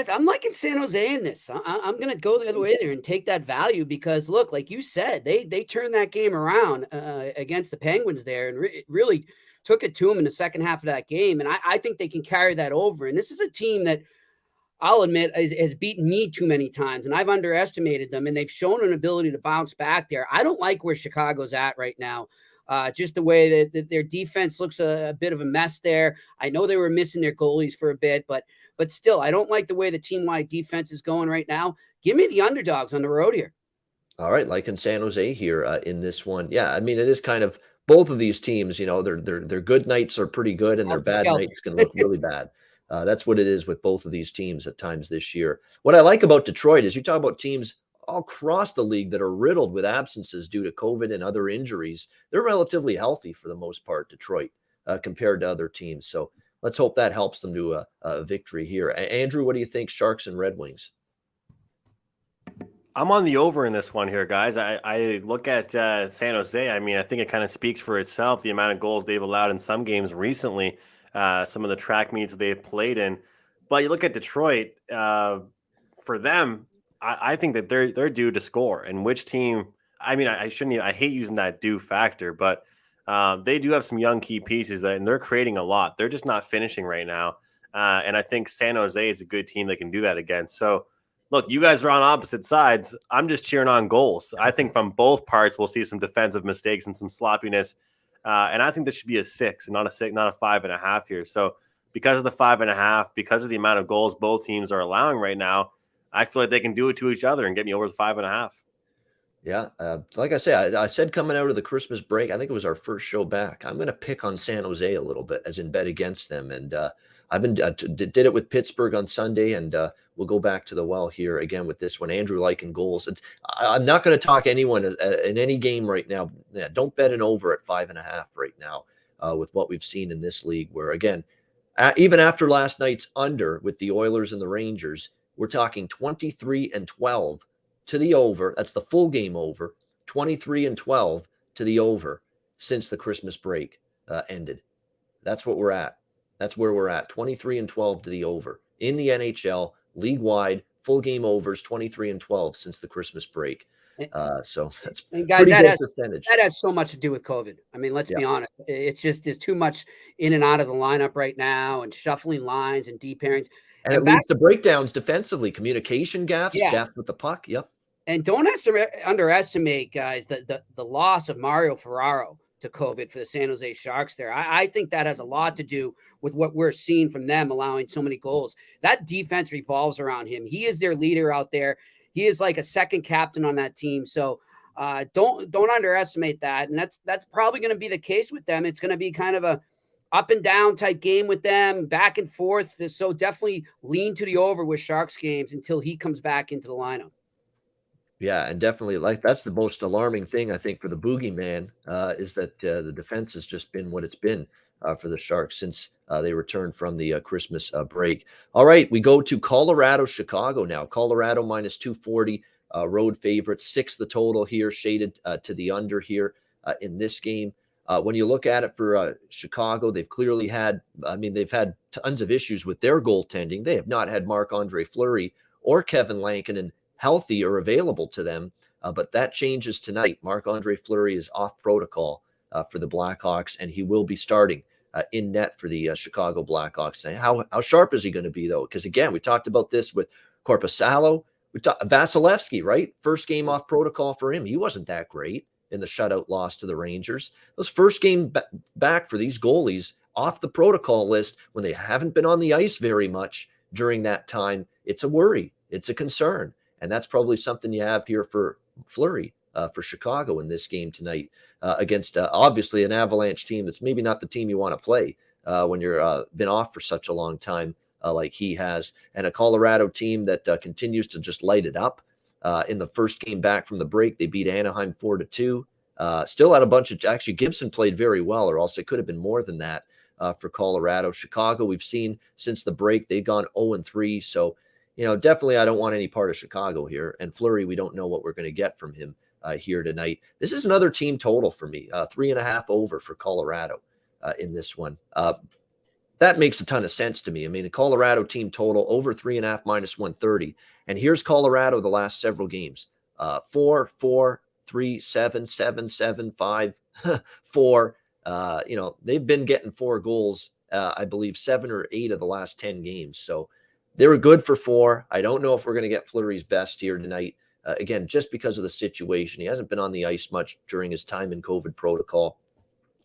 I'm liking San Jose in this. I'm going to go the other way there and take that value because, look, like you said, they turned that game around against the Penguins there and really took it to them in the second half of that game. And I think they can carry that over. And this is a team that I'll admit has beaten me too many times, and I've underestimated them, and they've shown an ability to bounce back there. I don't like where Chicago's at right now. Just the way that their defense looks a bit of a mess there. I know they were missing their goalies for a bit, but still, I don't like the way the team-wide defense is going right now. Give me the underdogs on the road here. All right, like in San Jose here in this one. Yeah, I mean, it is kind of both of these teams, their good nights are pretty good, and their bad nights can look really bad. That's what it is with both of these teams at times this year. What I like about Detroit is you talk about teams all across the league that are riddled with absences due to COVID and other injuries. They're relatively healthy for the most part, Detroit, compared to other teams. So let's hope that helps them to a victory here. Andrew, what do you think, Sharks and Red Wings? I'm on the over in this one here, guys. I look at San Jose. I mean, I think it kind of speaks for itself, the amount of goals they've allowed in some games recently, some of the track meets they've played in. But you look at Detroit, for them, I think that they're due to score. And which team, I mean, I hate using that due factor, but they do have some young key pieces and they're creating a lot. They're just not finishing right now. And I think San Jose is a good team that can do that against. So, look, you guys are on opposite sides. I'm just cheering on goals. I think from both parts, we'll see some defensive mistakes and some sloppiness. And I think this should be a 6 and not a 5.5 here. So because of the 5.5, because of the amount of goals both teams are allowing right now, I feel like they can do it to each other and get me over the 5.5. Yeah, like I said, I said coming out of the Christmas break, I think it was our first show back, I'm going to pick on San Jose a little bit, as in bet against them. And I've been did it with Pittsburgh on Sunday, and we'll go back to the well here again with this one. Andrew liking goals. I'm not going to talk anyone in any game right now. Yeah, don't bet an over at 5.5 right now with what we've seen in this league, where again, even after last night's under with the Oilers and the Rangers, we're talking 23-12 to the over. That's the full game over. 23-12 to the over since the Christmas break ended. That's what we're at. That's where we're at. 23-12 to the over in the NHL, league wide, full game overs, 23-12 since the Christmas break. So that's and guys, pretty good percentage. That has so much to do with COVID. I mean, let's be honest. It's just there's too much in and out of the lineup right now, and shuffling lines and deep pairings. And it leads to breakdowns defensively, communication gaffes, gaffes with the puck. Yep. And don't underestimate, guys, the loss of Mario Ferraro to COVID for the San Jose Sharks there. I think that has a lot to do with what we're seeing from them allowing so many goals. That defense revolves around him. He is their leader out there. He is like a second captain on that team. So don't underestimate that. And that's probably going to be the case with them. It's going to be kind of a up and down type game with them, back and forth. So definitely lean to the over with Sharks games until he comes back into the lineup. Yeah, and definitely that's the most alarming thing, I think, for the boogeyman is that the defense has just been what it's been for the Sharks since they returned from the Christmas break. All right, we go to Colorado, Chicago now. Colorado minus 240, road favorite, 6 the total here, shaded to the under here in this game. When you look at it for Chicago, they've clearly had, they've had tons of issues with their goaltending. They have not had Marc-Andre Fleury or Kevin Lankinen healthy or available to them, but that changes tonight. Marc-Andre Fleury is off protocol for the Blackhawks, and he will be starting in net for the Chicago Blackhawks. How sharp is he going to be, though? Because, again, we talked about this with Korpisalo. We talked Vasilevsky, right? First game off protocol for him. He wasn't that great in the shutout loss to the Rangers. Those first game back for these goalies off the protocol list when they haven't been on the ice very much during that time, it's a worry. It's a concern. And that's probably something you have here for Fleury for Chicago in this game tonight against obviously an Avalanche team that's maybe not the team you want to play when you're been off for such a long time like he has, and a Colorado team that continues to just light it up. In the first game back from the break, they beat Anaheim 4-2. Still had a bunch of actually Gibson played very well, or else it could have been more than that for Colorado. Chicago, we've seen since the break they've gone 0-3. So definitely I don't want any part of Chicago here. And Fleury, we don't know what we're going to get from him here tonight. This is another team total for me, 3.5 over for Colorado in this one. That makes a ton of sense to me. A Colorado team total over 3.5 minus 130. And here's Colorado the last several games. 4, 4, 3, 7, 7, 7, 5, 4. They've been getting 4 goals, I believe 7 or 8 of the last 10 games. So they were good for 4. I don't know if we're going to get Fleury's best here tonight. Again, just because of the situation. He hasn't been on the ice much during his time in COVID protocol.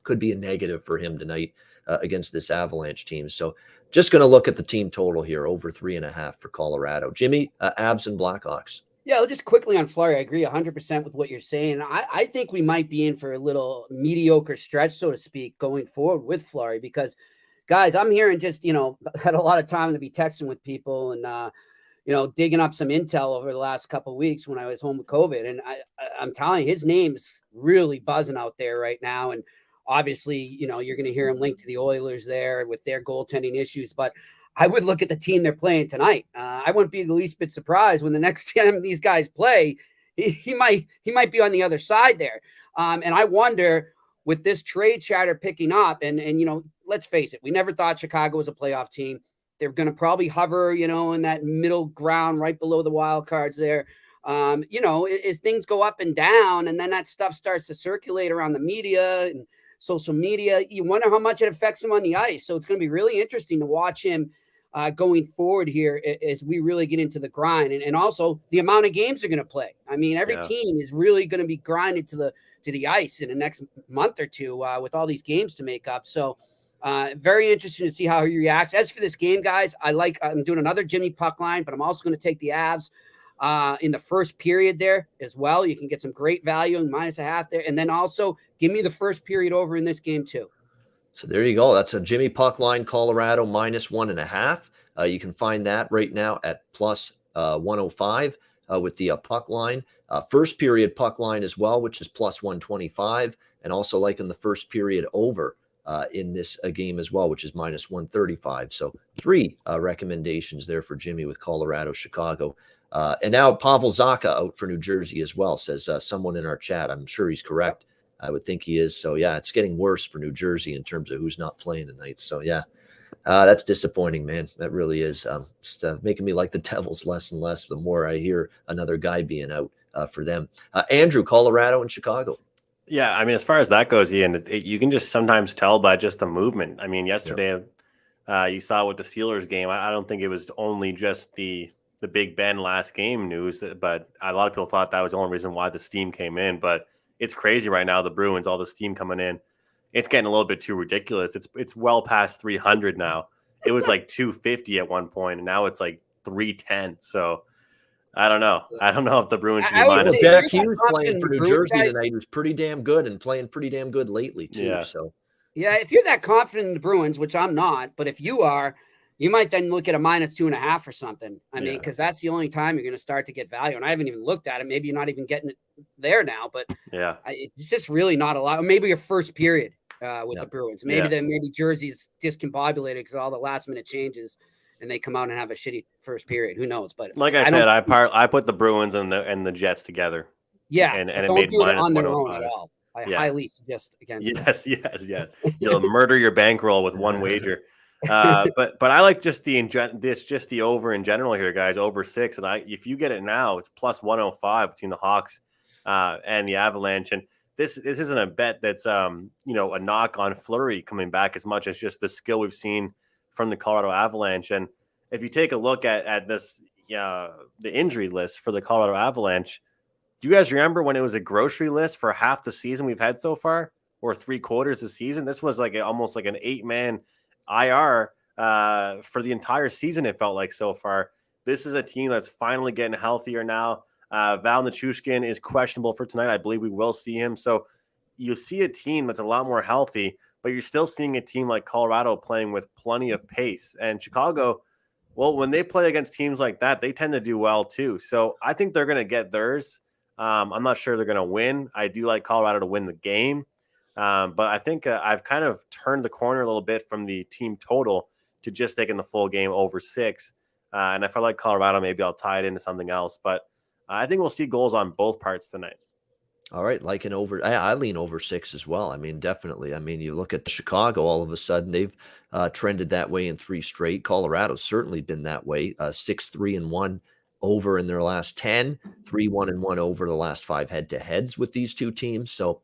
Could be a negative for him tonight against this Avalanche team. So just going to look at the team total here, over 3.5 for Colorado. Jimmy, Avs and Blackhawks. Yeah, just quickly on Fleury, I agree 100% with what you're saying. I think we might be in for a little mediocre stretch, so to speak, going forward with Fleury because – guys, I'm hearing just, had a lot of time to be texting with people and, digging up some intel over the last couple of weeks when I was home with COVID. And I'm telling you, his name's really buzzing out there right now. And obviously, you're going to hear him linked to the Oilers there with their goaltending issues. But I would look at the team they're playing tonight. I wouldn't be the least bit surprised when the next time these guys play, he might be on the other side there. And I wonder, with this trade chatter picking up, and let's face it, we never thought Chicago was a playoff team. They're going to probably hover, in that middle ground right below the wild cards there. As things go up and down, and then that stuff starts to circulate around the media and social media, you wonder how much it affects him on the ice. So it's going to be really interesting to watch him going forward here as we really get into the grind, and also the amount of games they're going to play. Every team is really going to be grinded to the ice in the next month or two with all these games to make up. So very interesting to see how he reacts. As for this game, guys, I'm doing another Jimmy puck line, but I'm also going to take the Avs in the first period there as well. You can get some great value and -0.5 there. And then also give me the first period over in this game too. So there you go. That's a Jimmy puck line, Colorado -1.5. You can find that right now at plus 105 with the puck line. First period puck line as well, which is plus 125, and also like in the first period over in this game as well, which is minus 135. So 3 recommendations there for Jimmy with Colorado, Chicago. And now Pavel Zacha out for New Jersey as well, says someone in our chat. I'm sure he's correct. I would think he is. So, yeah, it's getting worse for New Jersey in terms of who's not playing tonight. So, yeah, that's disappointing, man. That really is. Just making me like the Devils less and less the more I hear another guy being out for them. Andrew, Colorado and Chicago. Yeah, I mean, as far as that goes, Ian, you can just sometimes tell by just the movement. I mean, yesterday you saw with the Steelers game. I don't think it was only just the Big Ben last game news, but a lot of people thought that was the only reason why the steam came in. But it's crazy right now, the Bruins, all the steam coming in. It's getting a little bit too ridiculous. It's well past 300 now. It was like 250 at one point, and now it's like 310. So I don't know. I don't know if the Bruins should be minus. Jack Hughes playing for New Jersey tonight, who's pretty damn good and playing pretty damn good lately too. Yeah. So yeah, if you're that confident in the Bruins, which I'm not, but if you are, you might then look at a minus 2.5 or something. I mean, because that's the only time you're going to start to get value. And I haven't even looked at it. Maybe you're not even getting it there now, but yeah, it's just really not a lot. Or maybe your first period with the Bruins. Maybe maybe Jersey's discombobulated because of all the last minute changes, and they come out and have a shitty first period. Who knows? But like I said, I put the Bruins and the Jets together. Yeah, and it don't made do it minus on their own 105. at all. I highly suggest against. Yes. You'll murder your bankroll with one wager. But I like just the over in general here, guys. Over 6, and if you get it now, it's plus 105 between the Hawks and the Avalanche. And this isn't a bet that's a knock on Fleury coming back as much as just the skill we've seen from the Colorado Avalanche. And if you take a look at this the injury list for the Colorado Avalanche, do you guys remember when it was a grocery list for half the season we've had so far, or 3/4 of the season? This was like almost like an 8-man IR for the entire season. It felt like so far. This is a team that's finally getting healthier now. Val Nichushkin is questionable for tonight. I believe we will see him. So you see a team that's a lot more healthy, but you're still seeing a team like Colorado playing with plenty of pace. And Chicago, well, when they play against teams like that, they tend to do well too. So I think they're going to get theirs. I'm not sure they're going to win. I do like Colorado to win the game. But I think I've kind of turned the corner a little bit from the team total to just taking the full game over 6. And if I like Colorado, maybe I'll tie it into something else. But I think we'll see goals on both parts tonight. all right, like an over, I lean over 6 as well. I mean, definitely. I mean, you look at Chicago, all of a sudden they've trended that way in 3 straight. Colorado's certainly been that way. 6-3-1 over in their last 10, 3-1-1 over the last 5 head-to-heads with these two teams. So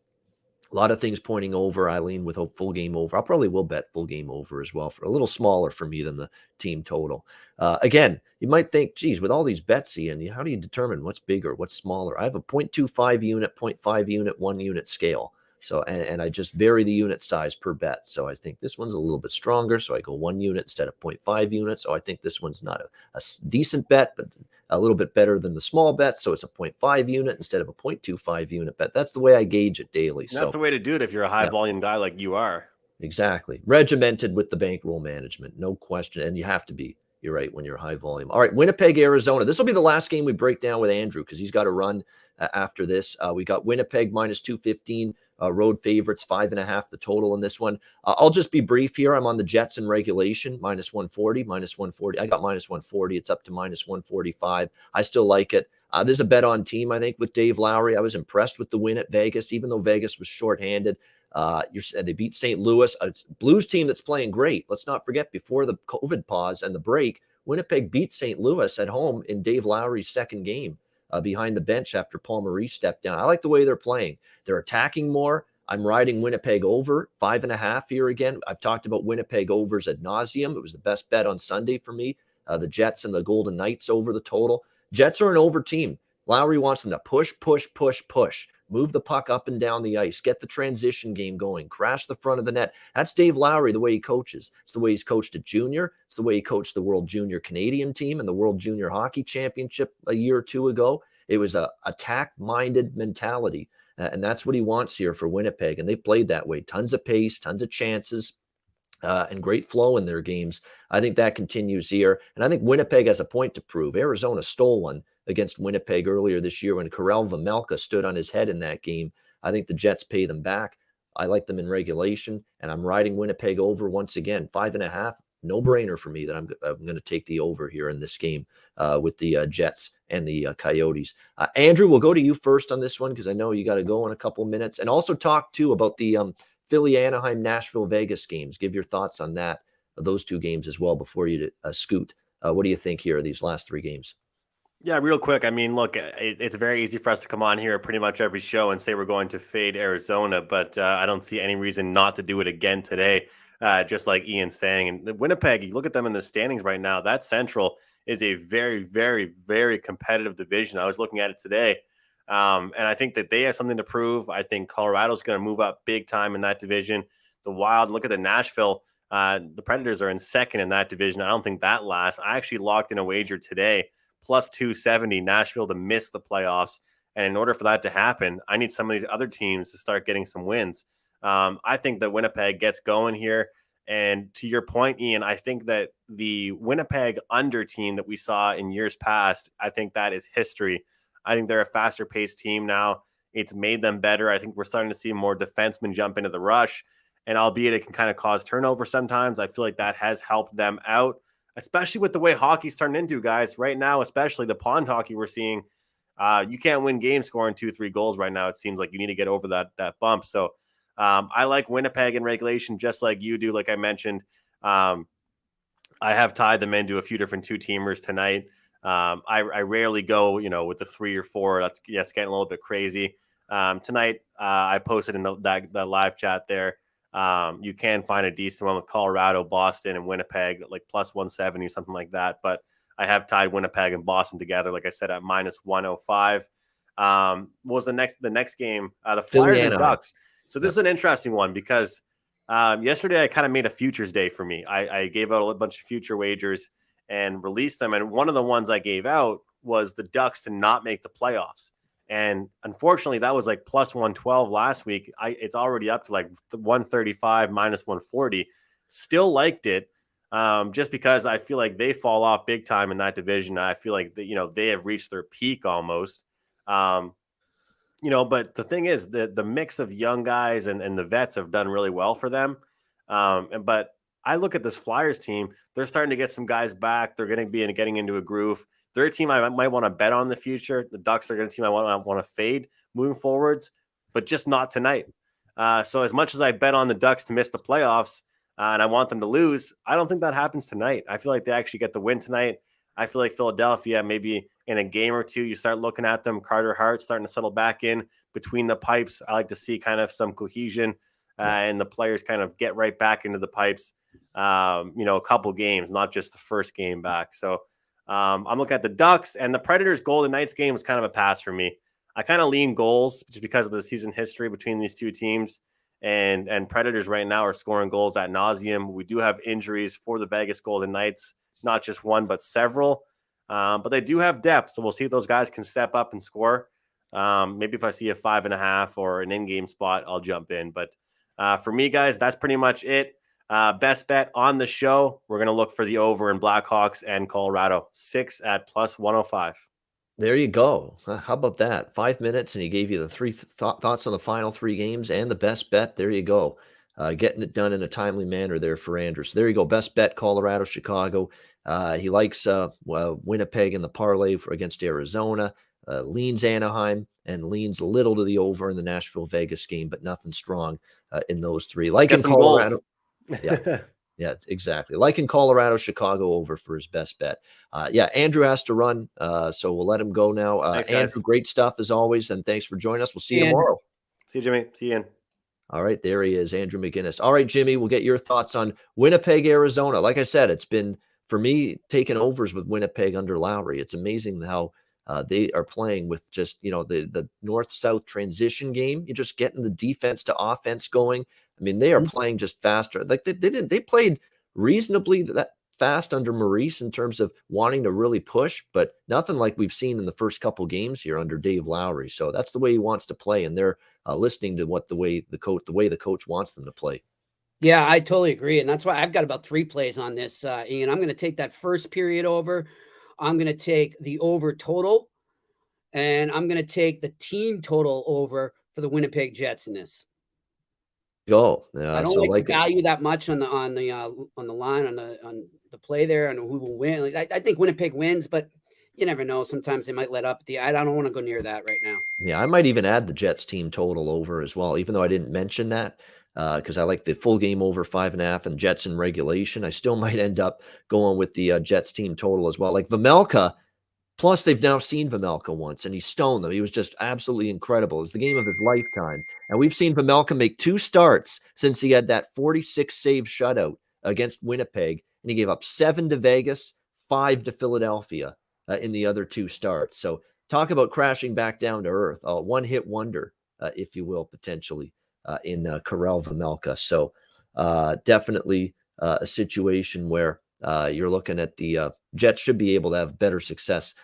a lot of things pointing over. I lean with a full game over. I probably will bet full game over as well, for a little smaller for me than the team total. Again, you might think, geez, with all these bets, Ian, how do you determine what's bigger, what's smaller? I have a 0.25 unit, 0.5 unit, 1 unit scale. So, and I just vary the unit size per bet. So I think this one's a little bit stronger. So I go 1 unit instead of 0.5 units. So I think this one's not a decent bet, but a little bit better than the small bet. So it's a 0.5 unit instead of a 0.25 unit bet. That's the way I gauge it daily. That's the way to do it if you're a high volume guy like you are. Exactly. Regimented with the bankroll management. No question. And you have to be. You're right, when you're high volume. All right, Winnipeg, Arizona. This will be the last game we break down with Andrew because he's got to run after this. We got Winnipeg minus 215, road favorites, 5.5 the total in this one. I'll just be brief here. I'm on the Jets in regulation, minus 140, minus 140. I got minus 140. It's up to minus 145. I still like it. There's a bet on team, I think, with Dave Lowry. I was impressed with the win at Vegas, even though Vegas was shorthanded. They beat St. Louis, a Blues team that's playing great. Let's not forget, before the COVID pause and the break, Winnipeg beat St. Louis at home in Dave Lowry's second game behind the bench after Paul Maurice stepped down. I like the way they're playing. They're attacking more. I'm riding Winnipeg over 5.5 here again. I've talked about Winnipeg overs ad nauseum. It was the best bet on Sunday for me. The Jets and the Golden Knights over the total. Jets are an over team. Lowry wants them to push. Move the puck up and down the ice. Get the transition game going. Crash the front of the net. That's Dave Lowry, the way he coaches. It's the way he's coached at junior. It's the way he coached the World Junior Canadian team and the World Junior Hockey Championship a year or two ago. It was a attack-minded mentality, and that's what he wants here for Winnipeg, and they've played that way. Tons of pace, tons of chances. and great flow in their games. I think that continues here. And I think Winnipeg has a point to prove. Arizona stole one against Winnipeg earlier this year when Karel Vejmelka stood on his head in that game. I think the Jets pay them back. I like them in regulation, and I'm riding Winnipeg over once again. 5.5, no brainer for me that I'm going to take the over here in this game with the Jets and the Coyotes. Andrew, we'll go to you first on this one because I know you got to go in a couple minutes, and also talk too about the Philly, Anaheim, Nashville, Vegas games. Give your thoughts on those two games as well before you scoot. What do you think here of these last three games? Yeah, real quick. I mean, look, it's very easy for us to come on here pretty much every show and say we're going to fade Arizona, but I don't see any reason not to do it again today, just like Ian's saying. And the Winnipeg, you look at them in the standings right now, that Central is a very, very, very competitive division. I was looking at it today, and I think that they have something to prove. I think Colorado's going to move up big time in that division. The Wild, look at the Nashville. The Predators are in second in that division. I don't think that lasts. I actually locked in a wager today, plus 270, Nashville to miss the playoffs. And in order for that to happen, I need some of these other teams to start getting some wins. I think that Winnipeg gets going here. And to your point, Ian, I think that the Winnipeg under team that we saw in years past, I think that is history. I think they're a faster paced team now. It's made them better. I think we're starting to see more defensemen jump into the rush. And albeit it can kind of cause turnover sometimes, I feel like that has helped them out, especially with the way hockey's turned into, guys. Right now, especially the pond hockey we're seeing, you can't win games scoring 2-3 goals right now. It seems like you need to get over that bump. So I like Winnipeg in regulation, just like you do. Like I mentioned, I have tied them into a few different two-teamers tonight. I rarely go, with the 3 or 4. That's getting a little bit crazy. Tonight, I posted in the live chat there. You can find a decent one with Colorado, Boston, and Winnipeg, like plus 170, something like that. But I have tied Winnipeg and Boston together, like I said, at minus 105. What was the next game? The Flyers and Ducks. So this is an interesting one because yesterday I kind of made a futures day for me. I gave out a bunch of future wagers and released them. And one of the ones I gave out was the Ducks to not make the playoffs. And unfortunately, that was like plus 112 last week. It's already up to like 135 minus 140. Still liked it just because I feel like they fall off big time in that division. I feel like they have reached their peak almost. But the thing is the mix of young guys and the vets have done really well for them. But I look at this Flyers team. They're starting to get some guys back. They're going to be getting into a groove. They're a team I might want to bet on in the future. The Ducks are a team I want to fade moving forwards, but just not tonight. So as much as I bet on the Ducks to miss the playoffs and I want them to lose, I don't think that happens tonight. I feel like they actually get the win tonight. I feel like Philadelphia, maybe in a game or two, you start looking at them. Carter Hart starting to settle back in between the pipes. I like to see kind of some cohesion and the players kind of get right back into the pipes, a couple games, not just the first game back. So I'm looking at the Ducks, and the Predators Golden Knights game was kind of a pass for me. I kind of lean goals just because of the season history between these two teams, and Predators right now are scoring goals ad nauseum. We do have injuries for the Vegas Golden Knights, not just one, but several. But they do have depth, so we'll see if those guys can step up and score. Maybe if I see a 5.5 or an in-game spot, I'll jump in. But for me, guys, that's pretty much it. Best bet on the show, we're going to look for the over in Blackhawks and Colorado, 6 at plus 105. There you go. How about that? 5 minutes, and he gave you the three thoughts on the final 3 games and the best bet. There you go. Getting it done in a timely manner there for Andrew. So there you go. Best bet, Colorado, Chicago. He likes Winnipeg in the parlay against Arizona. Leans Anaheim and leans a little to the over in the Nashville-Vegas game, but nothing strong in those 3. Like in Colorado. Goals. Yeah, exactly. Like in Colorado, Chicago over for his best bet. Andrew has to run, so we'll let him go now. Thanks, Andrew, great stuff as always, and thanks for joining us. We'll see you tomorrow. See you, Jimmy. See you, Ian. All right, there he is, Andrew McInnis. All right, Jimmy, we'll get your thoughts on Winnipeg, Arizona. Like I said, it's been, for me, taking overs with Winnipeg under Lowry. It's amazing how they are playing with just, the north-south transition game. You're just getting the defense to offense going. I mean, they are playing just faster. Like they played reasonably that fast under Maurice in terms of wanting to really push, but nothing like we've seen in the first couple games here under Dave Lowry. So that's the way he wants to play, and they're listening to the way the coach wants them to play. Yeah, I totally agree. And that's why I've got about 3 plays on this, Ian. I'm going to take that first period over. I'm going to take the over total, and I'm going to take the team total over for the Winnipeg Jets in this. Go. I don't So like the like value that much on the line on the play there and who will win. Like, I think Winnipeg wins, but you never know. Sometimes they might let up I don't want to go near that right now. Yeah, I might even add the Jets team total over as well, even though I didn't mention that because I like the full game over 5.5 and Jets in regulation. I still might end up going with the Jets team total as well. Like Vejmelka, plus they've now seen Vejmelka once, and he stoned them. He was just absolutely incredible. It was the game of his lifetime. And we've seen Vejmelka make 2 starts since he had that 46 save shutout against Winnipeg, and he gave up 7 to Vegas, 5 to Philadelphia in the other 2 starts. So talk about crashing back down to earth. A one-hit wonder, if you will, potentially in Karel Vejmelka. So definitely a situation where you're looking at the Jets should be able to have better success.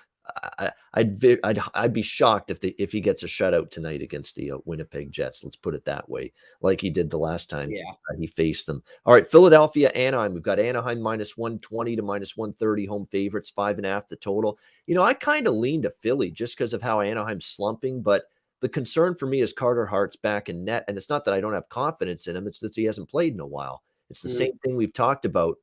I'd be shocked if he gets a shutout tonight against the Winnipeg Jets. Let's put it that way, like he did the last time he faced them. All right, Philadelphia, Anaheim. We've got Anaheim minus 120 to minus 130 home favorites, 5.5 the total. You know, I kind of lean to Philly just because of how Anaheim's slumping, but the concern for me is Carter Hart's back in net, and it's not that I don't have confidence in him; it's that he hasn't played in a while. It's the same thing we've talked about.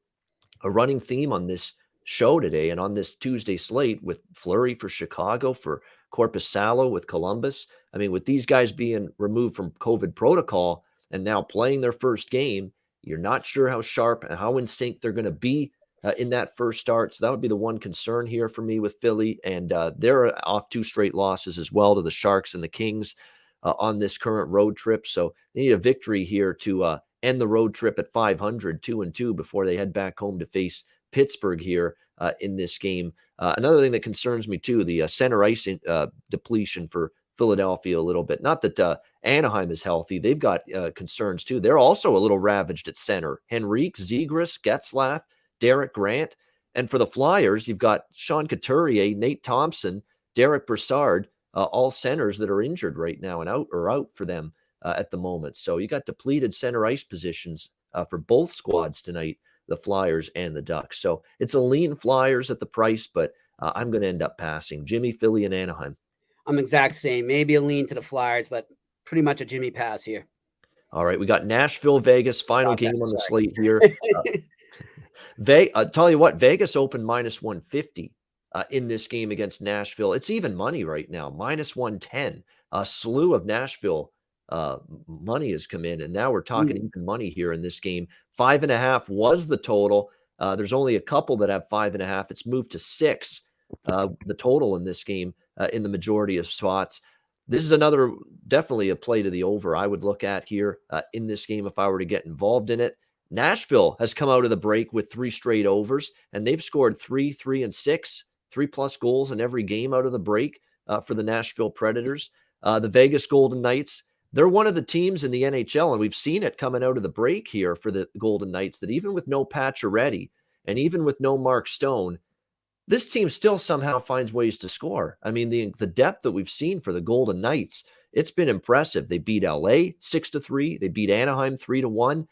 A running theme on this show today and on this Tuesday slate with Fleury for Chicago, for Korpisalo with Columbus. I mean, with these guys being removed from COVID protocol and now playing their first game, you're not sure how sharp and how in sync they're going to be in that first start. So that would be the one concern here for me with Philly. And they're off 2 straight losses as well to the Sharks and the Kings on this current road trip. So they need a victory here to end the road trip at 500, 2-2 before they head back home to face Pittsburgh here in this game. Another thing that concerns me too, the center ice depletion for Philadelphia a little bit. Not that Anaheim is healthy. They've got concerns too. They're also a little ravaged at center. Henrique, Zegras, Getzlaff, Derek Grant. And for the Flyers, you've got Sean Couturier, Nate Thompson, Derek Brassard, all centers that are injured right now and out for them at the moment. So you got depleted center ice positions for both squads tonight, the Flyers and the Ducks. So it's a lean Flyers at the price, but I'm going to end up passing. Jimmy, Philly, and Anaheim. I'm exact same. Maybe a lean to the Flyers, but pretty much a Jimmy pass here. All right, we got Nashville, Vegas, final game on the slate here. I'll tell you what, Vegas opened minus 150 in this game against Nashville. It's even money right now, minus 110. A slew of Nashville money has come in, and now we're talking even money here in this game. 5.5 was the total. There's only a couple that have 5.5. It's moved to 6, the total in this game in the majority of spots. This is definitely a play to the over I would look at here in this game if I were to get involved in it. Nashville has come out of the break with 3 straight overs, and they've scored 3, 3, and 6, 3+ goals in every game out of the break for the Nashville Predators. The Vegas Golden Knights, they're one of the teams in the NHL, and we've seen it coming out of the break here for the Golden Knights, that even with no Pacioretty and even with no Mark Stone, this team still somehow finds ways to score. I mean, the depth that we've seen for the Golden Knights, it's been impressive. They beat LA 6-3. They beat Anaheim 3-1.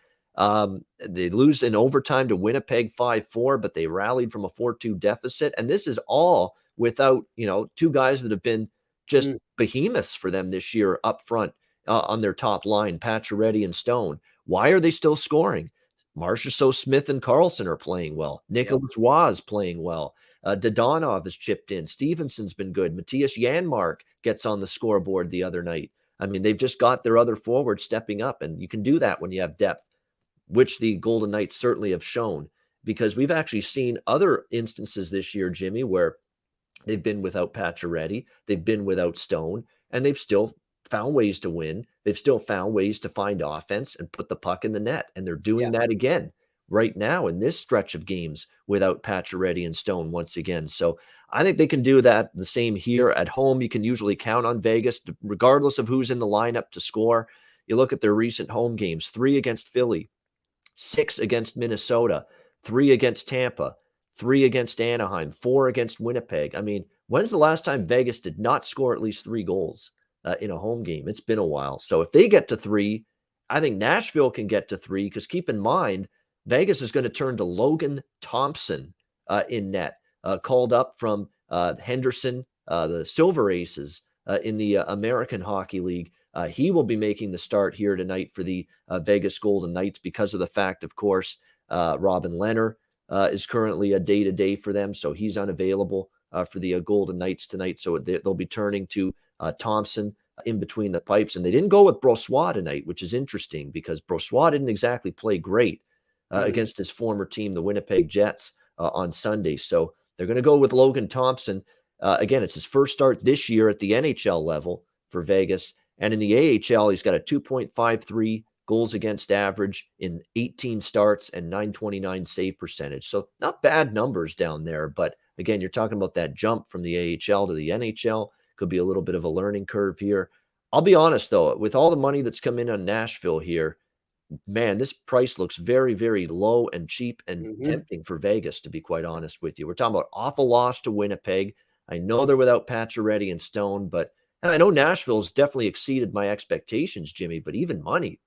They lose in overtime to Winnipeg 5-4, but they rallied from a 4-2 deficit. And this is all without, 2 guys that have been just behemoths for them this year up front on their top line, Pacioretty and Stone. Why are they still scoring? Marchessault, Smith, and Carlson are playing well. Nicholas Roy is playing well. Dodonov has chipped in. Stevenson's been good. Matthias Janmark gets on the scoreboard the other night. I mean, they've just got their other forwards stepping up, and you can do that when you have depth, which the Golden Knights certainly have shown, because we've actually seen other instances this year, Jimmy, where they've been without Pacioretty, they've been without Stone, and they've still found ways to win. They've still found ways to find offense and put the puck in the net, and they're doing that again right now in this stretch of games without Pacioretty and Stone once again. So I think they can do that the same here at home. You can usually count on Vegas, regardless of who's in the lineup to score. You look at their recent home games: 3 against Philly, 6 against Minnesota, 3 against Tampa, 3 against Anaheim, 4 against Winnipeg. I mean, when's the last time Vegas did not score at least 3 goals in a home game? It's been a while. So if they get to 3, I think Nashville can get to 3 because keep in mind, Vegas is going to turn to Logan Thompson in net, called up from Henderson, the Silver Aces in the American Hockey League. He will be making the start here tonight for the Vegas Golden Knights because of the fact, of course, Robin Lehner is currently a day-to-day for them, so he's unavailable for the Golden Knights tonight. So they'll be turning to Thompson in between the pipes. And they didn't go with Brossoit tonight, which is interesting because Brossoit didn't exactly play great against his former team, the Winnipeg Jets, on Sunday. So they're going to go with Logan Thompson. Again, it's his first start this year at the NHL level for Vegas. And in the AHL, he's got a 2.53 goals against average in 18 starts and 929 save percentage. So not bad numbers down there. But again, you're talking about that jump from the AHL to the NHL. Could be a little bit of a learning curve here. I'll be honest, though, with all the money that's come in on Nashville here, man, this price looks very, very low and cheap and tempting for Vegas, to be quite honest with you. We're talking about awful loss to Winnipeg. I know they're without Pacioretty and Stone, and I know Nashville's definitely exceeded my expectations, Jimmy, but even money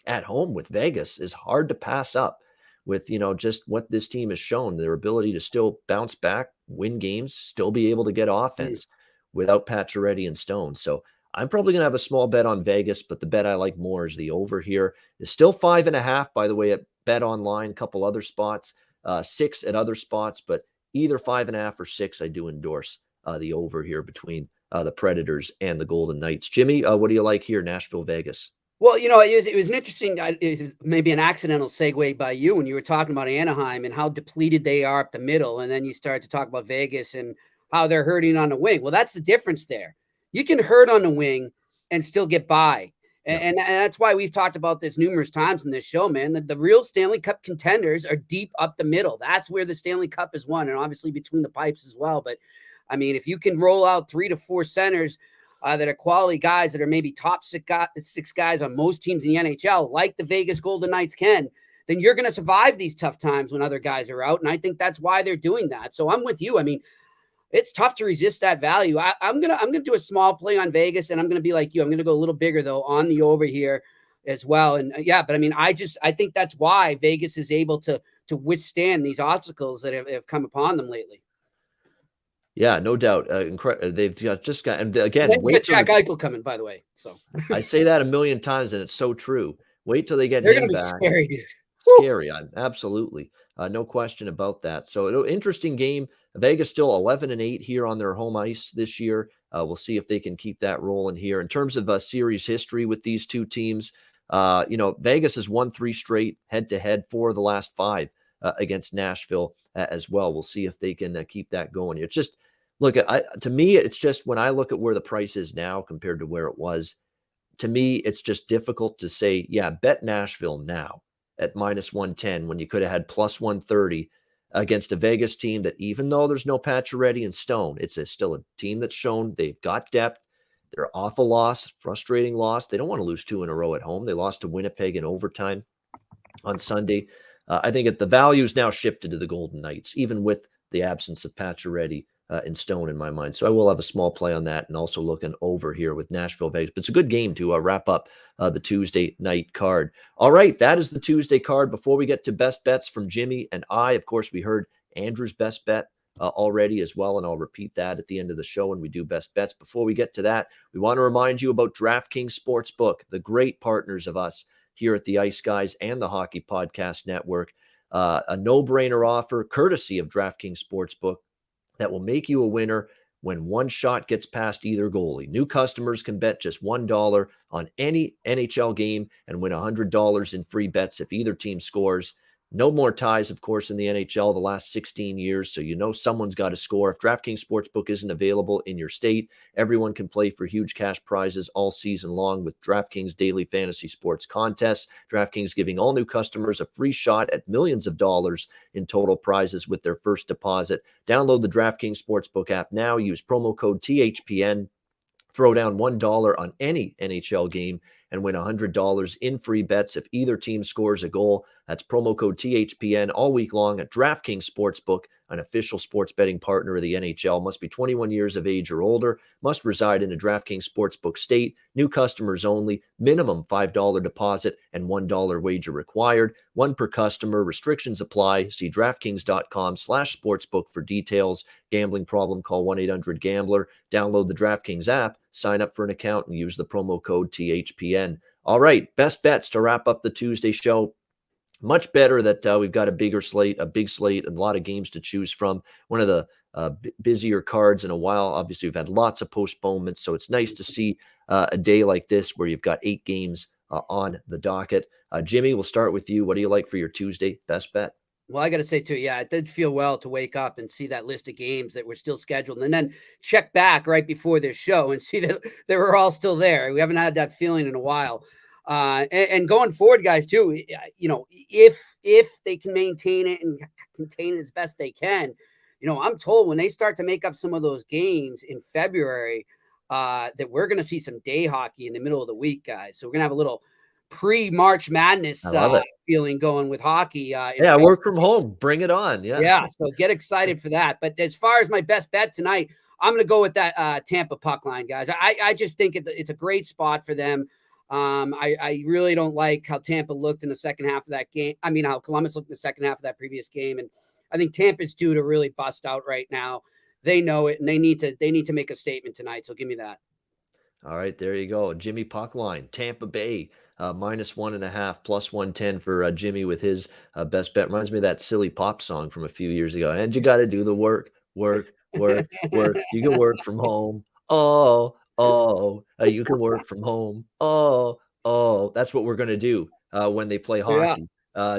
at home with Vegas is hard to pass up with, just what this team has shown, their ability to still bounce back, win games, still be able to get offense without Pacioretty and Stone. So I'm probably going to have a small bet on Vegas, but the bet I like more is the over here. It's still 5.5, by the way, at Bet Online, a couple other spots, 6 at other spots, but either 5.5 or 6, I do endorse the over here between the Predators and the Golden Knights. Jimmy, what do you like here, Nashville, Vegas? Well, it was an interesting, maybe an accidental segue by you when you were talking about Anaheim and how depleted they are up the middle. And then you started to talk about Vegas and how they're hurting on the wing. Well, that's the difference there. You can hurt on the wing and still get by. And that's why we've talked about this numerous times in this show, man. The real Stanley Cup contenders are deep up the middle. That's where the Stanley Cup is won, and obviously between the pipes as well. But, I mean, if you can roll out 3 to 4 centers that are quality guys that are maybe top 6 guys on most teams in the NHL, like the Vegas Golden Knights can, then you're going to survive these tough times when other guys are out. And I think that's why they're doing that. So I'm with you. I mean, it's tough to resist that value. I'm gonna do a small play on Vegas, and I'm gonna be like you. I'm gonna go a little bigger though on the over here as well. And but I mean, I think that's why Vegas is able to withstand these obstacles that have come upon them lately. Yeah, no doubt. They've just got, and again, and wait Jack Eichel coming, by the way. So I say that a million times, and it's so true. Wait till they get They're him gonna be back. Scary, dude. Scary, absolutely, no question about that. So, interesting game. Vegas still 11-8 here on their home ice this year. We'll see if they can keep that rolling here. In terms of series history with these two teams, Vegas has won 3 straight head-to-head, 4 of the last 5 against Nashville as well. We'll see if they can keep that going. It's just, to me, it's just when I look at where the price is now compared to where it was, to me, it's just difficult to say, yeah, bet Nashville now at -110 when you could have had +130 against a Vegas team that, even though there's no Pacioretty and Stone, it's still a team that's shown they've got depth. They're awful loss, frustrating loss. They don't want to lose 2 in a row at home. They lost to Winnipeg in overtime on Sunday. I think the value is now shifted to the Golden Knights, even with the absence of Pacioretty and Stone in my mind. So I will have a small play on that, and also looking over here with Nashville Vegas. But it's a good game to wrap up the Tuesday night card. All right, that is the Tuesday card. Before we get to best bets from Jimmy and I, of course, we heard Andrew's best bet already as well, and I'll repeat that at the end of the show when we do best bets. Before we get to that, we want to remind you about DraftKings Sportsbook, the great partners of us here at the Ice Guys and the Hockey Podcast Network. A no-brainer offer courtesy of DraftKings Sportsbook that will make you a winner when one shot gets past either goalie. New customers can bet just $1 on any NHL game and win $100 in free bets if either team scores. No more ties, of course, in the NHL the last 16 years, so someone's got to score. If DraftKings Sportsbook isn't available in your state, everyone can play for huge cash prizes all season long with DraftKings Daily Fantasy Sports Contests. DraftKings giving all new customers a free shot at millions of dollars in total prizes with their first deposit. Download the DraftKings Sportsbook app now. Use promo code THPN. Throw down $1 on any NHL game and win $100 in free bets if either team scores a goal. That's promo code THPN all week long at DraftKings Sportsbook, an official sports betting partner of the NHL. Must be 21 years of age or older. Must reside in a DraftKings Sportsbook state. New customers only. Minimum $5 deposit and $1 wager required. One per customer. Restrictions apply. See DraftKings.com/sportsbook for details. Gambling problem? Call 1-800-GAMBLER. Download the DraftKings app. Sign up for an account and use the promo code THPN. All right, best bets to wrap up the Tuesday show. Much better that we've got a big slate, and a lot of games to choose from. One of the busier cards in a while. Obviously, we've had lots of postponements, so it's nice to see a day like this where you've got 8 games on the docket. Jimmy, we'll start with you. What do you like for your Tuesday best bet? Well, I got to say, too, yeah, it did feel well to wake up and see that list of games that were still scheduled and then check back right before this show and see that they were all still there. We haven't had that feeling in a while. And going forward, guys, too, if they can maintain it and contain it as best they can, I'm told when they start to make up some of those games in February, that we're going to see some day hockey in the middle of the week, guys. So we're going to have a little pre-March Madness feeling going with hockey. Work from home. Bring it on. Yeah. So get excited for that. But as far as my best bet tonight, I'm going to go with that Tampa puck line, guys. I just think it's a great spot for them. I really don't like how Tampa looked in the second half of that game. I mean, how Columbus looked in the second half of that previous game. And I think Tampa's due to really bust out right now. They know it, and they need to make a statement tonight. So give me that. All right, there you go. Jimmy puck line, Tampa Bay, -1.5, +110 for Jimmy with his best bet. Reminds me of that silly pop song from a few years ago. And you got to do the work. You can work from home. You can work from home. That's what we're going to do when they play hockey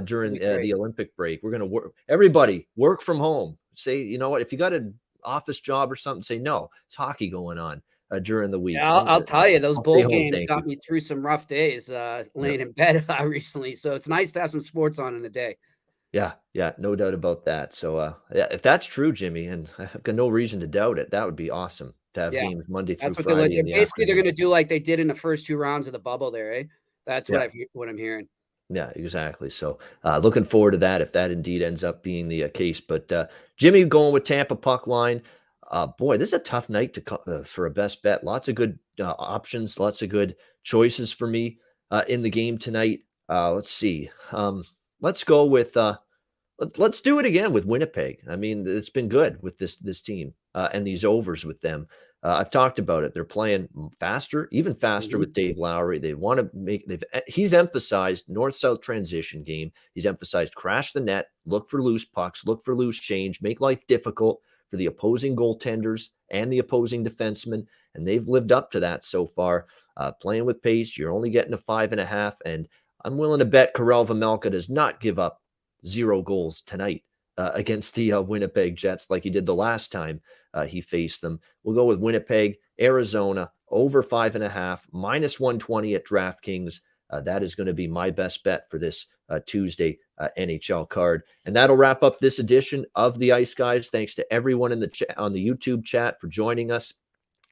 during the Olympic break. We're going to work. Everybody work from home. Say, you know what? If you got an office job or something, say no. It's hockey going on during the week. Yeah, I'll tell you, those bowl games got me through some rough days laying in bed recently. So it's nice to have some sports on in the day. Yeah, no doubt about that. So, if that's true, Jimmy, and I've got no reason to doubt it, that would be awesome to have games Monday through Friday. Basically, they're going to do like they did in the first 2 rounds of the bubble there, eh? That's what I'm hearing. Yeah, exactly. So, looking forward to that if that indeed ends up being the case. But Jimmy going with Tampa puck line. Boy, this is a tough night for a best bet. Lots of good options, lots of good choices for me in the game tonight. Let's see. Let's go with let's do it again with Winnipeg. I mean, it's been good with this team and these overs with them. I've talked about it. They're playing faster, even faster with Dave Lowry. They want to he's emphasized north-south transition game. He's emphasized crash the net, look for loose pucks, look for loose change, make life difficult for the opposing goaltenders and the opposing defensemen. And they've lived up to that so far. Playing with pace, you're only getting a 5.5. And I'm willing to bet Karel Vejmelka does not give up 0 goals tonight against the Winnipeg Jets like he did the last time he faced them. We'll go with Winnipeg, Arizona, over 5.5, -120 at DraftKings. That is going to be my best bet for this Tuesday NHL card. And that'll wrap up this edition of the Ice Guys. Thanks to everyone in the on the YouTube chat for joining us.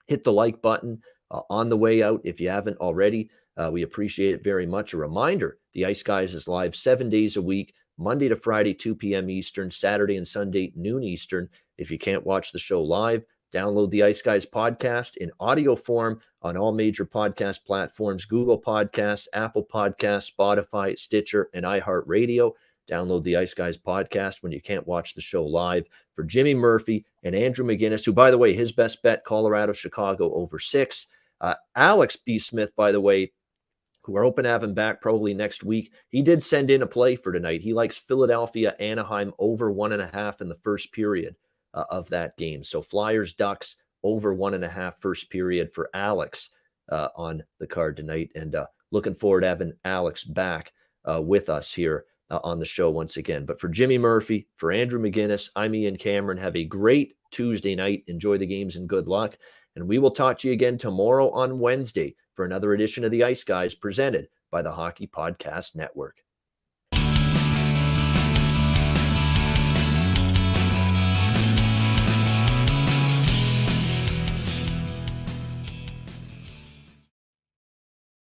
Hit the like button on the way out if you haven't already. We appreciate it very much. A reminder, the Ice Guys is live 7 days a week, Monday to Friday, 2 p.m. Eastern, Saturday and Sunday, noon Eastern. If you can't watch the show live, download the Ice Guys podcast in audio form on all major podcast platforms, Google Podcasts, Apple Podcasts, Spotify, Stitcher, and iHeartRadio. Download the Ice Guys podcast when you can't watch the show live. For Jimmy Murphy and Andrew McInnis, who, by the way, his best bet, Colorado, Chicago, over 6. Alex B. Smith, by the way, who are hoping to have him back probably next week. He did send in a play for tonight. He likes Philadelphia, Anaheim, over 1.5 in the first period of that game. So Flyers, Ducks, over 1.5 first period for Alex on the card tonight. And looking forward to having Alex back with us here on the show once again. But for Jimmy Murphy, for Andrew McInnis, I'm Ian Cameron. Have a great Tuesday night. Enjoy the games and good luck. And we will talk to you again tomorrow on Wednesday for another edition of the Ice Guys presented by the Hockey Podcast Network.